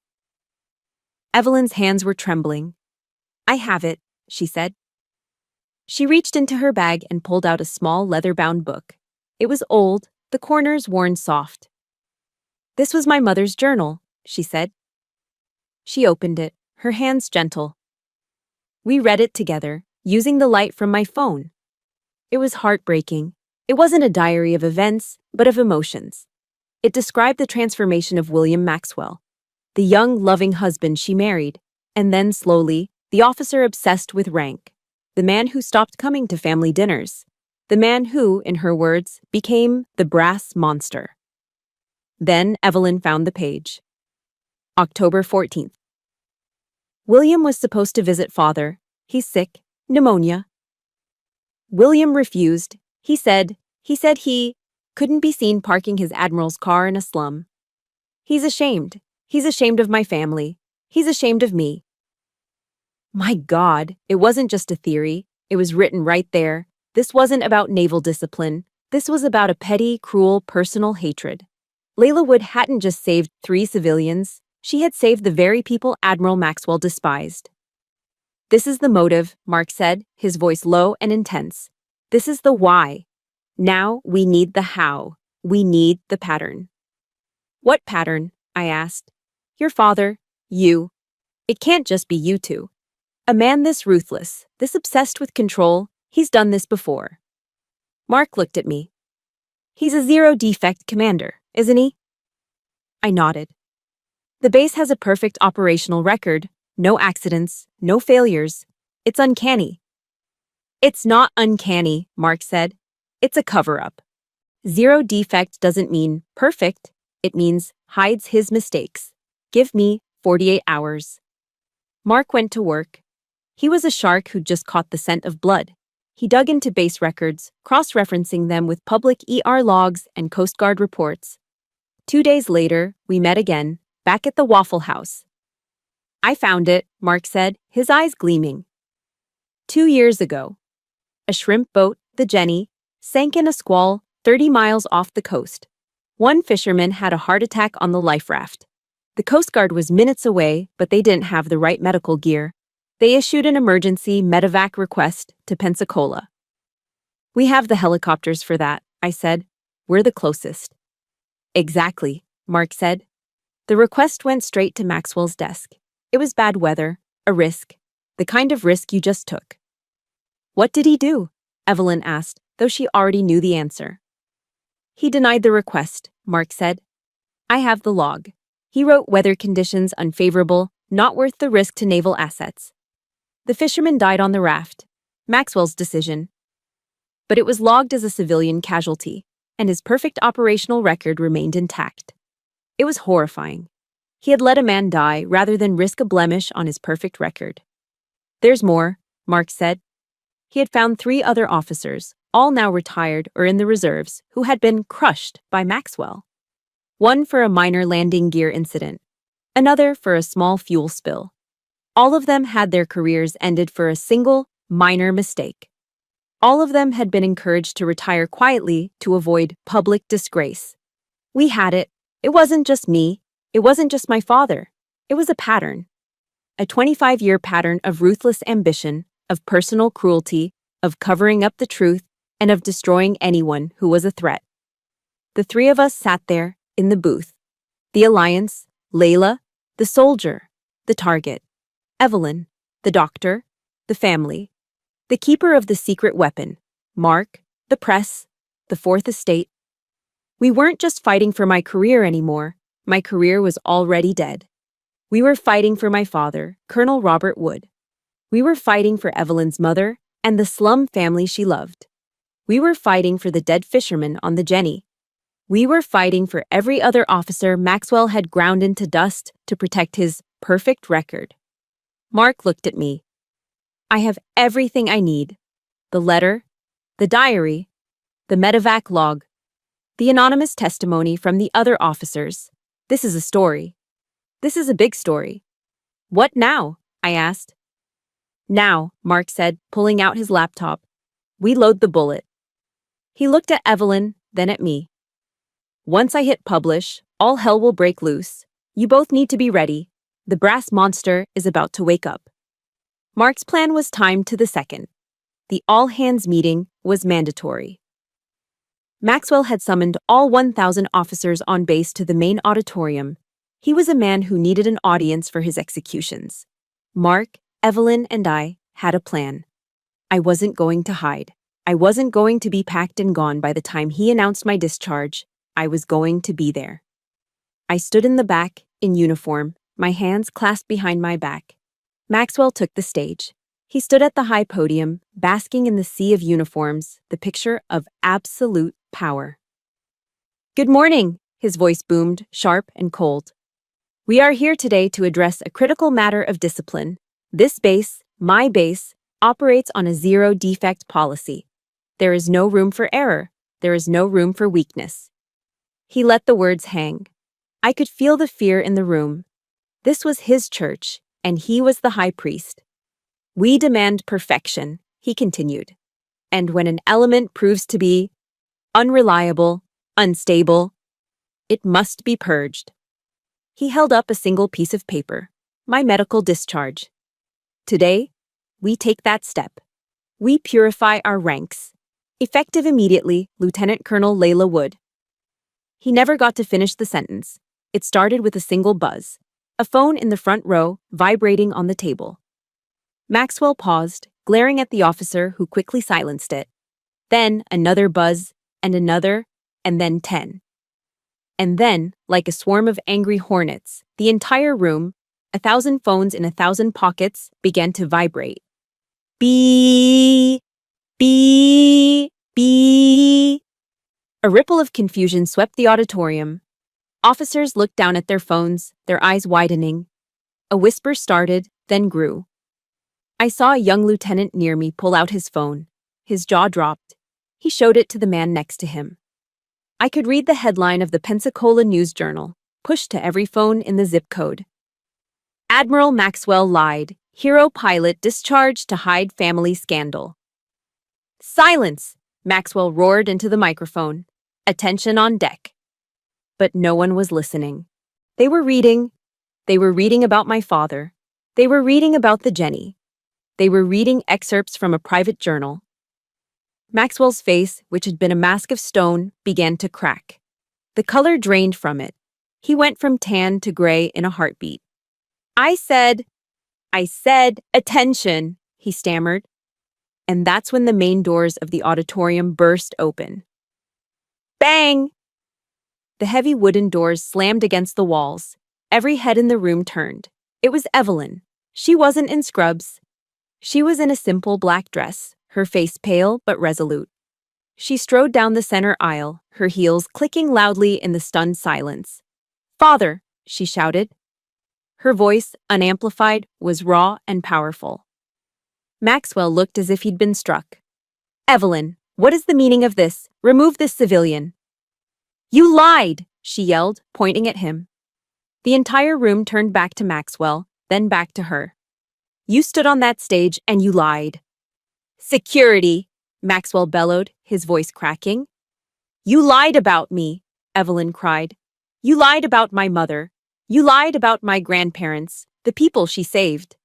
Evelyn's hands were trembling. "I have it," she said. She reached into her bag and pulled out a small leather-bound book. It was old, the corners worn soft. "This was my mother's journal," she said. She opened it, her hands gentle. We read it together, using the light from my phone. It was heartbreaking. It wasn't a diary of events, but of emotions. It described the transformation of William Maxwell, the young, loving husband she married, and then, slowly, the officer obsessed with rank. The man who stopped coming to family dinners. The man who, in her words, became the brass monster. Then Evelyn found the page. October 14th. William was supposed to visit father. He's sick. Pneumonia. William refused. He said he couldn't be seen parking his Admiral's car in a slum. He's ashamed. He's ashamed of my family. He's ashamed of me. My God, it wasn't just a theory. It was written right there. This wasn't about naval discipline. This was about a petty, cruel, personal hatred. Layla Wood hadn't just saved 3 civilians. She had saved the very people Admiral Maxwell despised. "This is the motive," Mark said, his voice low and intense. "This is the why. Now we need the how. We need the pattern." "What pattern?" I asked. "Your father, you. It can't just be you two. A man this ruthless, this obsessed with control, he's done this before." Mark looked at me. "He's a zero-defect commander, isn't he?" I nodded. "The base has a perfect operational record. No accidents, no failures. It's uncanny." "It's not uncanny," Mark said. "It's a cover-up. Zero defect doesn't mean perfect. It means hides his mistakes. Give me 48 hours. Mark went to work. He was a shark who'd just caught the scent of blood. He dug into base records, cross-referencing them with public logs and Coast Guard reports. 2 days later, we met again, back at the Waffle House. I found it, Mark said, his eyes gleaming. 2 years ago, a shrimp boat, the Jenny, sank in a squall 30 miles off the coast. One fisherman had a heart attack on the life raft. The Coast Guard was minutes away, but they didn't have the right medical gear. They issued an emergency medevac request to Pensacola. We have the helicopters for that, I said. We're the closest. Exactly, Mark said. The request went straight to Maxwell's desk. It was bad weather, a risk, the kind of risk you just took. What did he do? Evelyn asked, though she already knew the answer. He denied the request, Mark said. I have the log. He wrote weather conditions unfavorable, not worth the risk to naval assets. The fisherman died on the raft. Maxwell's decision. But it was logged as a civilian casualty, and his perfect operational record remained intact. It was horrifying. He had let a man die rather than risk a blemish on his perfect record. There's more, Mark said. He had found 3 other officers, all now retired or in the reserves, who had been crushed by Maxwell. One for a minor landing gear incident, another for a small fuel spill. All of them had their careers ended for a single, minor mistake. All of them had been encouraged to retire quietly to avoid public disgrace. We had it. It wasn't just me. It wasn't just my father. It was a pattern. A 25-year pattern of ruthless ambition, of personal cruelty, of covering up the truth, and of destroying anyone who was a threat. The 3 of us sat there, in the booth. The Alliance, Layla, the soldier, the target, Evelyn, the doctor, the family, the keeper of the secret weapon, Mark, the press, the Fourth Estate. We weren't just fighting for my career anymore. My career was already dead. We were fighting for my father, Colonel Robert Wood. We were fighting for Evelyn's mother and the slum family she loved. We were fighting for the dead fisherman on the Jenny. We were fighting for every other officer Maxwell had ground into dust to protect his perfect record. Mark looked at me. I have everything I need. The letter, the diary, the medevac log, the anonymous testimony from the other officers. This is a story. This is a big story. What now? I asked. Now, Mark said, pulling out his laptop. We load the bullet. He looked at Evelyn, then at me. Once I hit publish, all hell will break loose. You both need to be ready. The brass monster is about to wake up. Mark's plan was timed to the second. The all-hands meeting was mandatory. Maxwell had summoned all 1,000 officers on base to the main auditorium. He was a man who needed an audience for his executions. Mark, Evelyn, and I had a plan. I wasn't going to hide. I wasn't going to be packed and gone by the time he announced my discharge. I was going to be there. I stood in the back, in uniform, my hands clasped behind my back. Maxwell took the stage. He stood at the high podium, basking in the sea of uniforms, the picture of absolute power. Good morning, his voice boomed, sharp and cold. We are here today to address a critical matter of discipline. This base, my base, operates on a zero-defect policy. There is no room for error. There is no room for weakness. He let the words hang. I could feel the fear in the room. This was his church, and he was the high priest. We demand perfection, he continued. And when an element proves to be unreliable, unstable, it must be purged. He held up a single piece of paper, my medical discharge. Today, we take that step. We purify our ranks. Effective immediately, Lieutenant Colonel Layla Wood. He never got to finish the sentence. It started with a single buzz, a phone in the front row vibrating on the table. Maxwell paused, glaring at the officer who quickly silenced it. Then another buzz, and another, and then 10. And then, like a swarm of angry hornets, the entire room, 1,000 phones in 1,000 pockets, began to vibrate. Beep, beep, beep. A ripple of confusion swept the auditorium. Officers looked down at their phones, their eyes widening. A whisper started, then grew. I saw a young lieutenant near me pull out his phone. His jaw dropped. He showed it to the man next to him. I could read the headline of the Pensacola News Journal, pushed to every phone in the zip code. Admiral Maxwell lied. Hero pilot discharged to hide family scandal. Silence! Maxwell roared into the microphone. Attention on deck. But no one was listening. They were reading. They were reading about my father. They were reading about the Jenny. They were reading excerpts from a private journal. Maxwell's face, which had been a mask of stone, began to crack. The color drained from it. He went from tan to gray in a heartbeat. I said, attention, he stammered. And that's when the main doors of the auditorium burst open. Bang! The heavy wooden doors slammed against the walls. Every head in the room turned. It was Evelyn. She wasn't in scrubs. She was in a simple black dress, her face pale but resolute. She strode down the center aisle, her heels clicking loudly in the stunned silence. Father, she shouted. Her voice, unamplified, was raw and powerful. Maxwell looked as if he'd been struck. Evelyn, what is the meaning of this? Remove this civilian. You lied, she yelled, pointing at him. The entire room turned back to Maxwell, then back to her. You stood on that stage and you lied. Security, Maxwell bellowed, his voice cracking. You lied about me, Evelyn cried. You lied about my mother. You lied about my grandparents, the people she saved.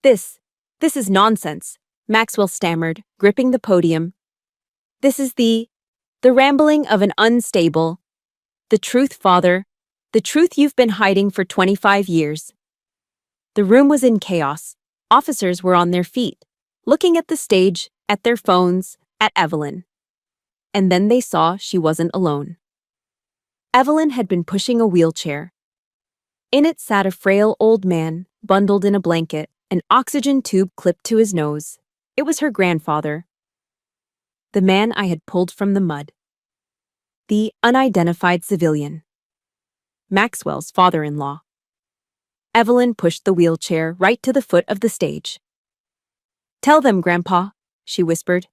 This is nonsense, Maxwell stammered, gripping the podium. This is the rambling of an unstable. The truth, Father. The truth you've been hiding for 25 years. The room was in chaos. Officers were on their feet, looking at the stage, at their phones, at Evelyn. And then they saw she wasn't alone. Evelyn had been pushing a wheelchair. In it sat a frail old man, bundled in a blanket, an oxygen tube clipped to his nose. It was her grandfather. The man I had pulled from the mud. The unidentified civilian. Maxwell's father-in-law. Evelyn pushed the wheelchair right to the foot of the stage. Tell them, Grandpa, she whispered.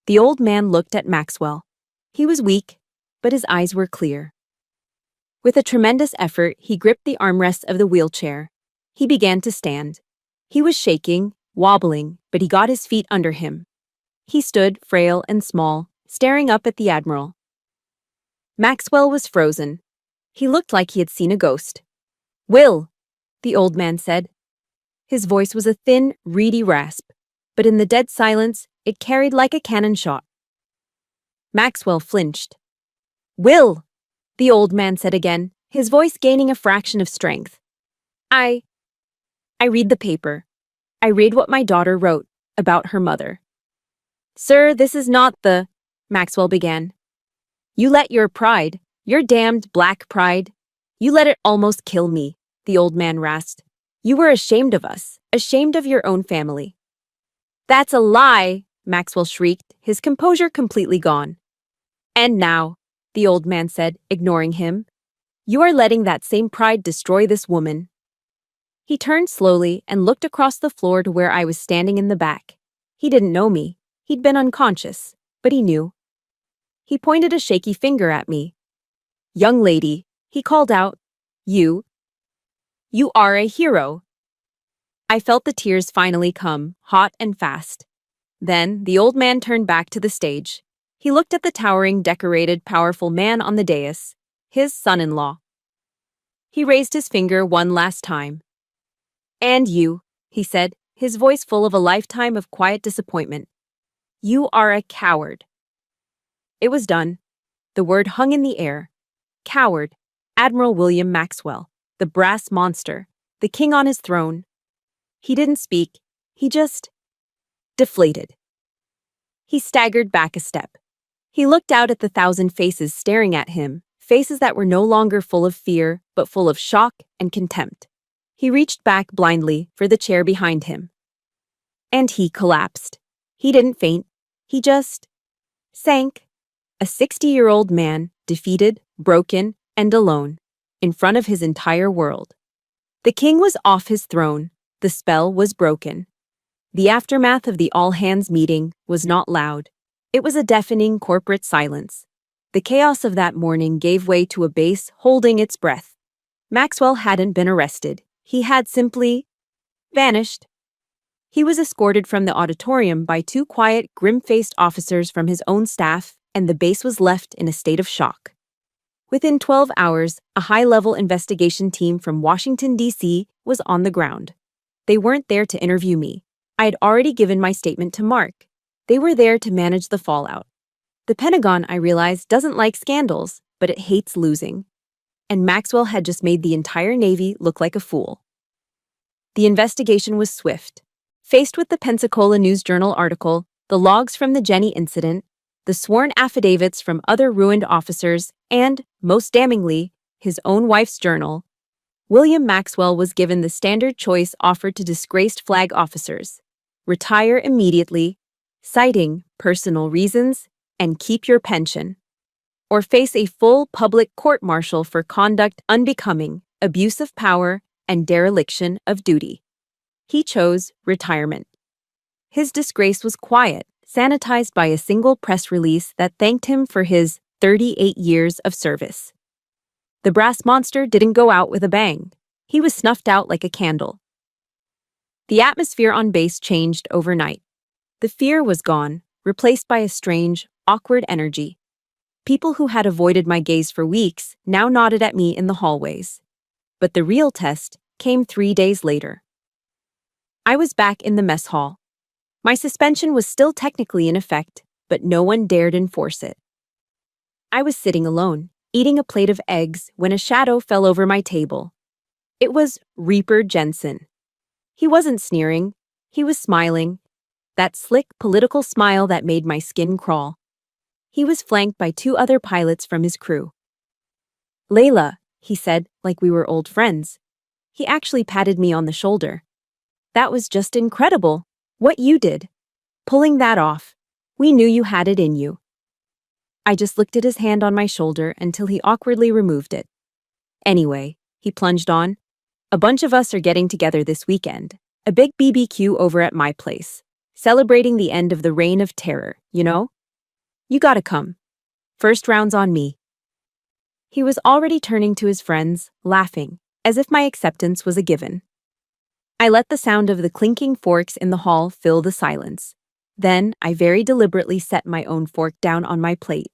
The old man looked at Maxwell. He was weak, but his eyes were clear. With a tremendous effort, he gripped the armrest of the wheelchair. He began to stand. He was shaking, wobbling, but he got his feet under him. He stood, frail and small, staring up at the Admiral. Maxwell was frozen. He looked like he had seen a ghost. Will, the old man said. His voice was a thin, reedy rasp, but in the dead silence, it carried like a cannon shot. Maxwell flinched. Will, the old man said again, his voice gaining a fraction of strength. I read the paper. I read what my daughter wrote about her mother. Sir, this is not the, Maxwell began. You let your pride, your damned black pride, you let it almost kill me, the old man rasped. You were ashamed of us, ashamed of your own family. That's a lie, Maxwell shrieked, his composure completely gone. And now, the old man said, ignoring him, you are letting that same pride destroy this woman. He turned slowly and looked across the floor to where I was standing in the back. He didn't know me. He'd been unconscious, but he knew. He pointed a shaky finger at me. Young lady, he called out, you are a hero. I felt the tears finally come, hot and fast. Then the old man turned back to the stage. He looked at the towering, decorated, powerful man on the dais, his son-in-law. He raised his finger one last time. And you, he said, his voice full of a lifetime of quiet disappointment. You are a coward. It was done. The word hung in the air. Coward. Admiral William Maxwell, the brass monster, the king on his throne. He didn't speak. He just deflated. He staggered back a step. He looked out at the 1,000 faces staring at him, faces that were no longer full of fear, but full of shock and contempt. He reached back blindly for the chair behind him. And he collapsed. He didn't faint. He just sank. A 60-year-old man, defeated, broken, and alone, in front of his entire world. The king was off his throne. The spell was broken. The aftermath of the all-hands meeting was not loud. It was a deafening corporate silence. The chaos of that morning gave way to a base holding its breath. Maxwell hadn't been arrested. He had simply vanished. He was escorted from the auditorium by two quiet, grim-faced officers from his own staff, and the base was left in a state of shock. Within 12 hours, a high-level investigation team from Washington, D.C. was on the ground. They weren't there to interview me. I had already given my statement to Mark. They were there to manage the fallout. The Pentagon, I realized, doesn't like scandals, but it hates losing. And Maxwell had just made the entire Navy look like a fool. The investigation was swift. Faced with the Pensacola News-Journal article, the logs from the Jenny incident, the sworn affidavits from other ruined officers, and, most damningly, his own wife's journal, William Maxwell was given the standard choice offered to disgraced flag officers: retire immediately, citing personal reasons, and keep your pension, or face a full public court-martial for conduct unbecoming, abuse of power, and dereliction of duty. He chose retirement. His disgrace was quiet, sanitized by a single press release that thanked him for his 38 years of service. The brass monster didn't go out with a bang. He was snuffed out like a candle. The atmosphere on base changed overnight. The fear was gone, replaced by a strange, awkward energy. People who had avoided my gaze for weeks now nodded at me in the hallways. But the real test came 3 days later. I was back in the mess hall. My suspension was still technically in effect, but no one dared enforce it. I was sitting alone, eating a plate of eggs, when a shadow fell over my table. It was Reaper Jensen. He wasn't sneering. He was smiling. That slick, political smile that made my skin crawl. He was flanked by two other pilots from his crew. "Layla," he said, like we were old friends. He actually patted me on the shoulder. "That was just incredible. What you did. Pulling that off. We knew you had it in you." I just looked at his hand on my shoulder until he awkwardly removed it. "Anyway," he plunged on, "a bunch of us are getting together this weekend. A big BBQ over at my place. Celebrating the end of the reign of terror, you know? You gotta come. First round's on me." He was already turning to his friends, laughing, as if my acceptance was a given. I let the sound of the clinking forks in the hall fill the silence. Then I very deliberately set my own fork down on my plate.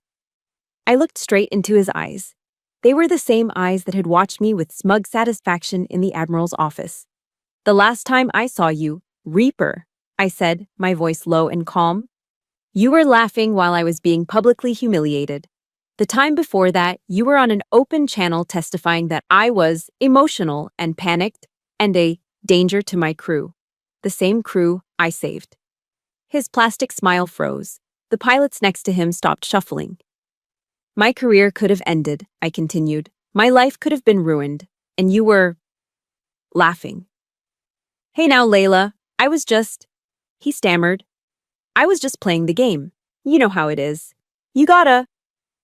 I looked straight into his eyes. They were the same eyes that had watched me with smug satisfaction in the Admiral's office. "The last time I saw you, Reaper," I said, my voice low and calm, "you were laughing while I was being publicly humiliated. The time before that, you were on an open channel testifying that I was emotional and panicked and a danger to my crew. The same crew I saved." His plastic smile froze. The pilots next to him stopped shuffling. "My career could have ended," I continued. "My life could have been ruined. And you were laughing." "Hey now, Layla, I was just..." He stammered. "I was just playing the game. You know how it is. You gotta..."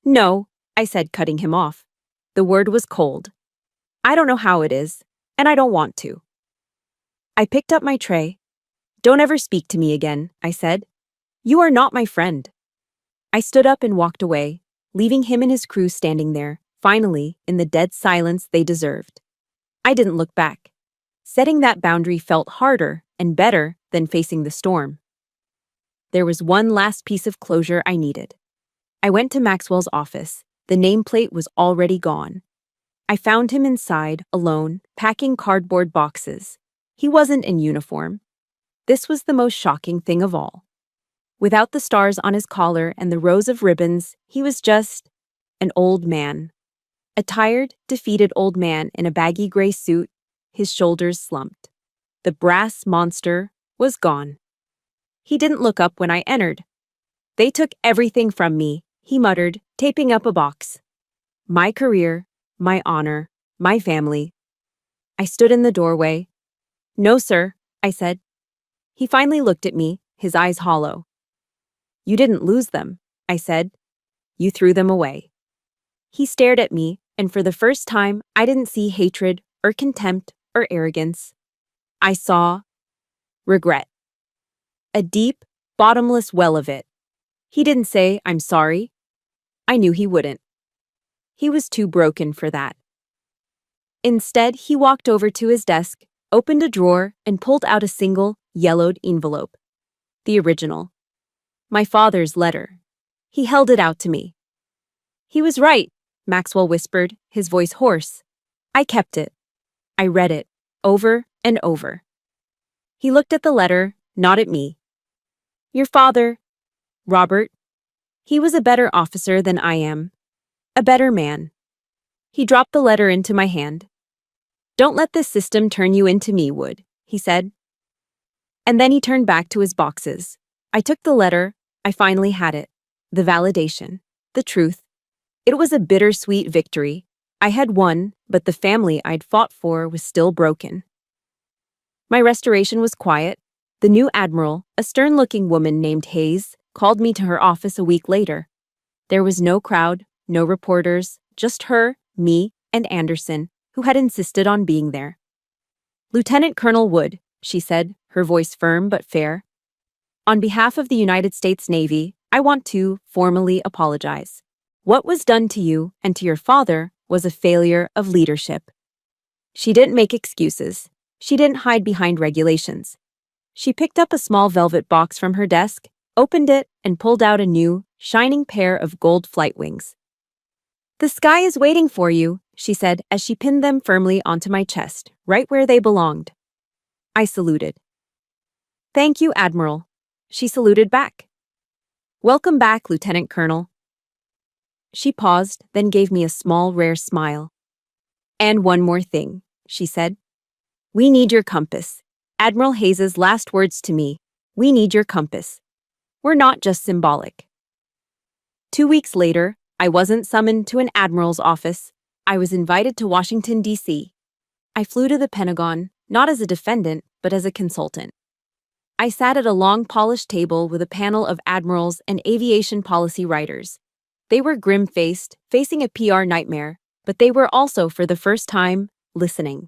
"No," I said, cutting him off. The word was cold. "I don't know how it is, and I don't want to." I picked up my tray. "Don't ever speak to me again," I said. "You are not my friend." I stood up and walked away, leaving him and his crew standing there, finally, in the dead silence they deserved. I didn't look back. Setting that boundary felt harder and better than facing the storm. There was one last piece of closure I needed. I went to Maxwell's office. The nameplate was already gone. I found him inside, alone, packing cardboard boxes. He wasn't in uniform. This was the most shocking thing of all. Without the stars on his collar and the rows of ribbons, he was just an old man. A tired, defeated old man in a baggy gray suit, his shoulders slumped. The brass monster was gone. He didn't look up when I entered. "They took everything from me," he muttered, taping up a box. "My career, my honor, my family." I stood in the doorway. "No, sir," I said. He finally looked at me, his eyes hollow. "You didn't lose them," I said. "You threw them away." He stared at me, and for the first time, I didn't see hatred or contempt or arrogance. I saw regret. A deep, bottomless well of it. He didn't say, "I'm sorry." I knew he wouldn't. He was too broken for that. Instead, he walked over to his desk, opened a drawer, and pulled out a single, yellowed envelope. The original. My father's letter. He held it out to me. "He was right," Maxwell whispered, his voice hoarse. I kept it. I read it, over and over. He looked at the letter, not at me. "Your father, Robert, he was a better officer than I am. A better man." He dropped the letter into my hand. "Don't let this system turn you into me, Wood," he said. And then he turned back to his boxes. I took the letter. I finally had it. The validation. The truth. It was a bittersweet victory. I had won, but the family I'd fought for was still broken. My restoration was quiet. The new Admiral, a stern-looking woman named Hayes, called me to her office a week later. There was no crowd, no reporters, just her, me, and Anderson, who had insisted on being there. "Lieutenant Colonel Wood," she said, her voice firm but fair. "On behalf of the United States Navy, I want to formally apologize. What was done to you and to your father was a failure of leadership." She didn't make excuses. She didn't hide behind regulations. She picked up a small velvet box from her desk, opened it, and pulled out a new, shining pair of gold flight wings. "The sky is waiting for you," she said as she pinned them firmly onto my chest, right where they belonged. I saluted. "Thank you, Admiral." She saluted back. "Welcome back, Lieutenant Colonel." She paused, then gave me a small, rare smile. "And one more thing," she said. "We need your compass. Admiral Hayes's last words to me. We need your compass. We're not just symbolic." 2 weeks later, I wasn't summoned to an admiral's office. I was invited to Washington, D.C. I flew to the Pentagon, not as a defendant, but as a consultant. I sat at a long, polished table with a panel of admirals and aviation policy writers. They were grim-faced, facing a PR nightmare, but they were also, for the first time, listening.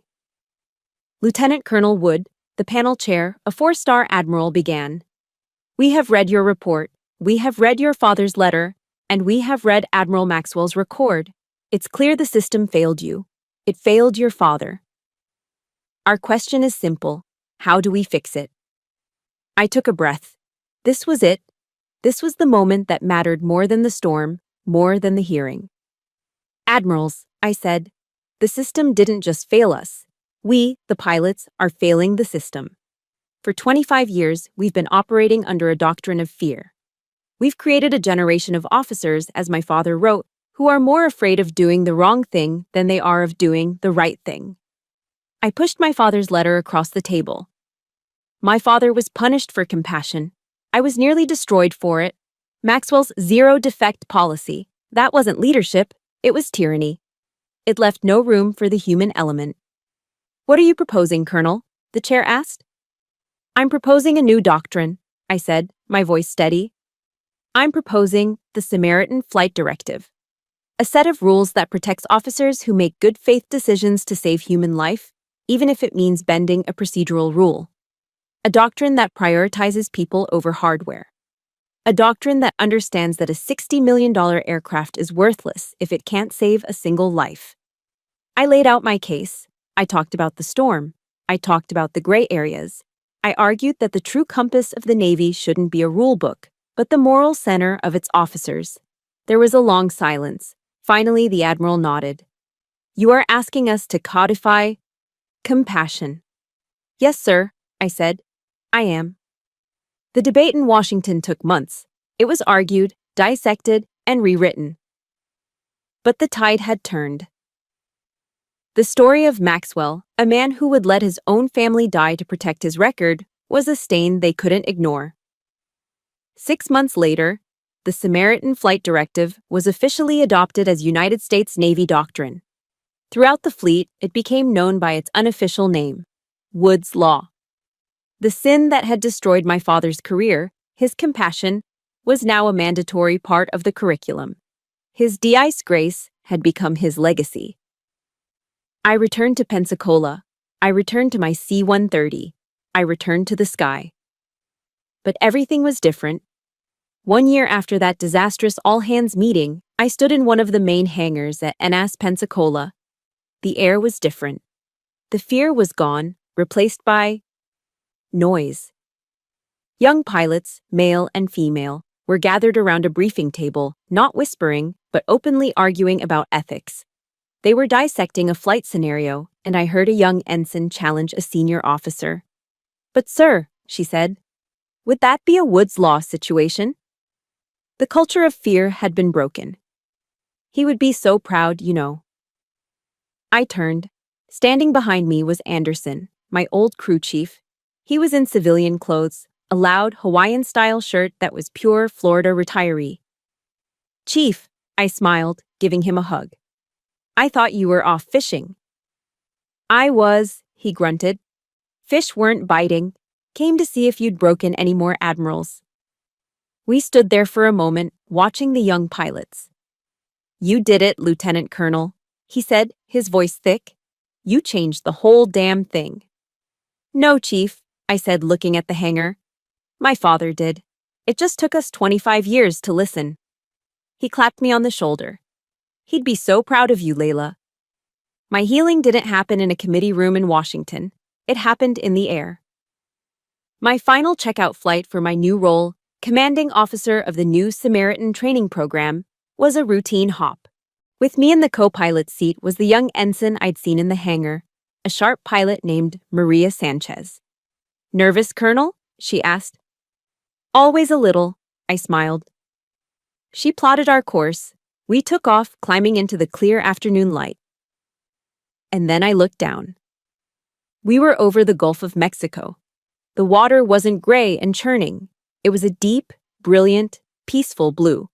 Lieutenant Colonel Wood, the panel chair, a 4-star admiral, began. "We have read your report. We have read your father's letter, and we have read Admiral Maxwell's record. It's clear the system failed you. It failed your father. Our question is simple. How do we fix it?" I took a breath. This was it. This was the moment that mattered more than the storm, more than the hearing. "Admirals," I said, "the system didn't just fail us. We, the pilots, are failing the system. For 25 years, we've been operating under a doctrine of fear. We've created a generation of officers, as my father wrote, who are more afraid of doing the wrong thing than they are of doing the right thing." I pushed my father's letter across the table. My father was punished for compassion. I was nearly destroyed for it. Maxwell's zero-defect policy. That wasn't leadership, it was tyranny. It left no room for the human element. "What are you proposing, Colonel?" the chair asked. "I'm proposing a new doctrine," I said, my voice steady. "I'm proposing the Samaritan Flight Directive. A set of rules that protects officers who make good faith decisions to save human life, even if it means bending a procedural rule. A doctrine that prioritizes people over hardware. A doctrine that understands that a $60 million aircraft is worthless if it can't save a single life." I laid out my case. I talked about the storm. I talked about the gray areas. I argued that the true compass of the Navy shouldn't be a rule book, but the moral center of its officers. There was a long silence. Finally, the Admiral nodded. "You are asking us to codify compassion." "Yes, sir," I said. "I am." The debate in Washington took months. It was argued, dissected, and rewritten. But the tide had turned. The story of Maxwell, a man who would let his own family die to protect his record, was a stain they couldn't ignore. 6 months later, the Samaritan Flight Directive was officially adopted as United States Navy doctrine. Throughout the fleet, it became known by its unofficial name, Wood's Law. The sin that had destroyed my father's career, his compassion, was now a mandatory part of the curriculum. His de-ice grace, had become his legacy. I returned to Pensacola. I returned to my C-130. I returned to the sky. But everything was different. 1 year after that disastrous all-hands meeting, I stood in one of the main hangars at NAS Pensacola. The air was different. The fear was gone, replaced by noise. Young pilots, male and female, were gathered around a briefing table, not whispering, but openly arguing about ethics. They were dissecting a flight scenario, and I heard a young ensign challenge a senior officer. "But sir," she said, "would that be a Woods Law situation?" The culture of fear had been broken. He would be so proud, you know. I turned. Standing behind me was Anderson, my old crew chief. He was in civilian clothes, a loud Hawaiian-style shirt that was pure Florida retiree. "Chief," I smiled, giving him a hug. "I thought you were off fishing." "I was," he grunted. "Fish weren't biting. Came to see if you'd broken any more admirals." We stood there for a moment, watching the young pilots. "You did it, Lieutenant Colonel," he said, his voice thick. "You changed the whole damn thing." "No, Chief," I said, looking at the hangar. "My father did. It just took us 25 years to listen." He clapped me on the shoulder. "He'd be so proud of you, Layla." My healing didn't happen in a committee room in Washington. It happened in the air. My final checkout flight for my new role, commanding officer of the new Samaritan training program, was a routine hop. With me in the co-pilot's seat was the young ensign I'd seen in the hangar, a sharp pilot named Maria Sanchez. "Nervous, Colonel?" she asked. "Always a little," I smiled. She plotted our course. We took off, climbing into the clear afternoon light. And then I looked down. We were over the Gulf of Mexico. The water wasn't gray and churning. It was a deep, brilliant, peaceful blue.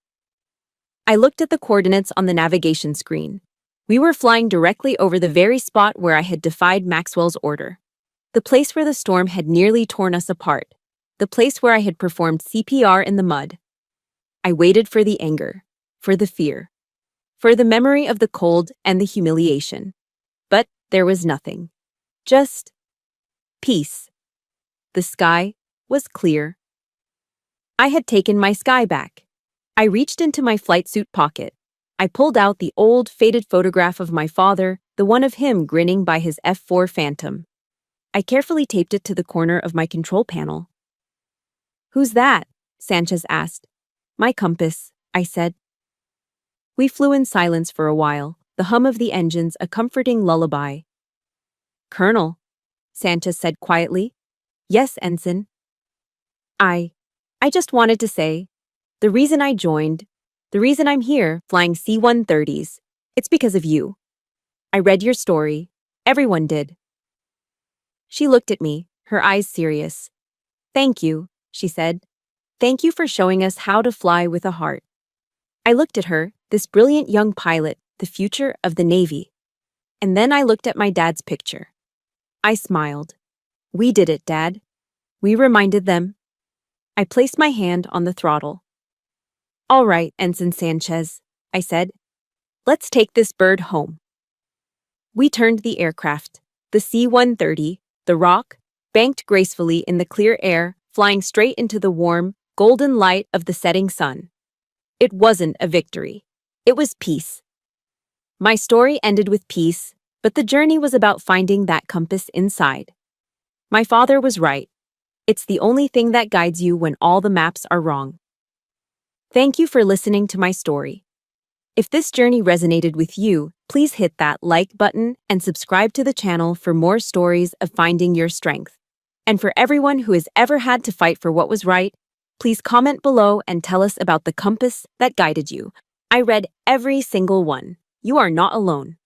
I looked at the coordinates on the navigation screen. We were flying directly over the very spot where I had defied Maxwell's order. The place where the storm had nearly torn us apart. The place where I had performed CPR in the mud. I waited for the anger, for the fear, for the memory of the cold and the humiliation. But there was nothing. Just peace. The sky was clear. I had taken my sky back. I reached into my flight suit pocket. I pulled out the old, faded photograph of my father, the one of him grinning by his F-4 Phantom. I carefully taped it to the corner of my control panel. "Who's that?" Sanchez asked. "My compass," I said. We flew in silence for a while, the hum of the engines a comforting lullaby. "Colonel," Sanchez said quietly. "Yes, Ensign." I just wanted to say, the reason I joined, the reason I'm here flying C-130s, it's because of you. I read your story. Everyone did." She looked at me, her eyes serious. "Thank you," she said. "Thank you for showing us how to fly with a heart." I looked at her, this brilliant young pilot, the future of the Navy. And then I looked at my dad's picture. I smiled. "We did it, Dad." We reminded them. I placed my hand on the throttle. "All right, Ensign Sanchez," I said. "Let's take this bird home." We turned the aircraft. The C-130, the Rock, banked gracefully in the clear air, flying straight into the warm, golden light of the setting sun. It wasn't a victory. It was peace. My story ended with peace, but the journey was about finding that compass inside. My father was right. It's the only thing that guides you when all the maps are wrong. Thank you for listening to my story. If this journey resonated with you, please hit that like button and subscribe to the channel for more stories of finding your strength. And for everyone who has ever had to fight for what was right, please comment below and tell us about the compass that guided you. I read every single one. You are not alone.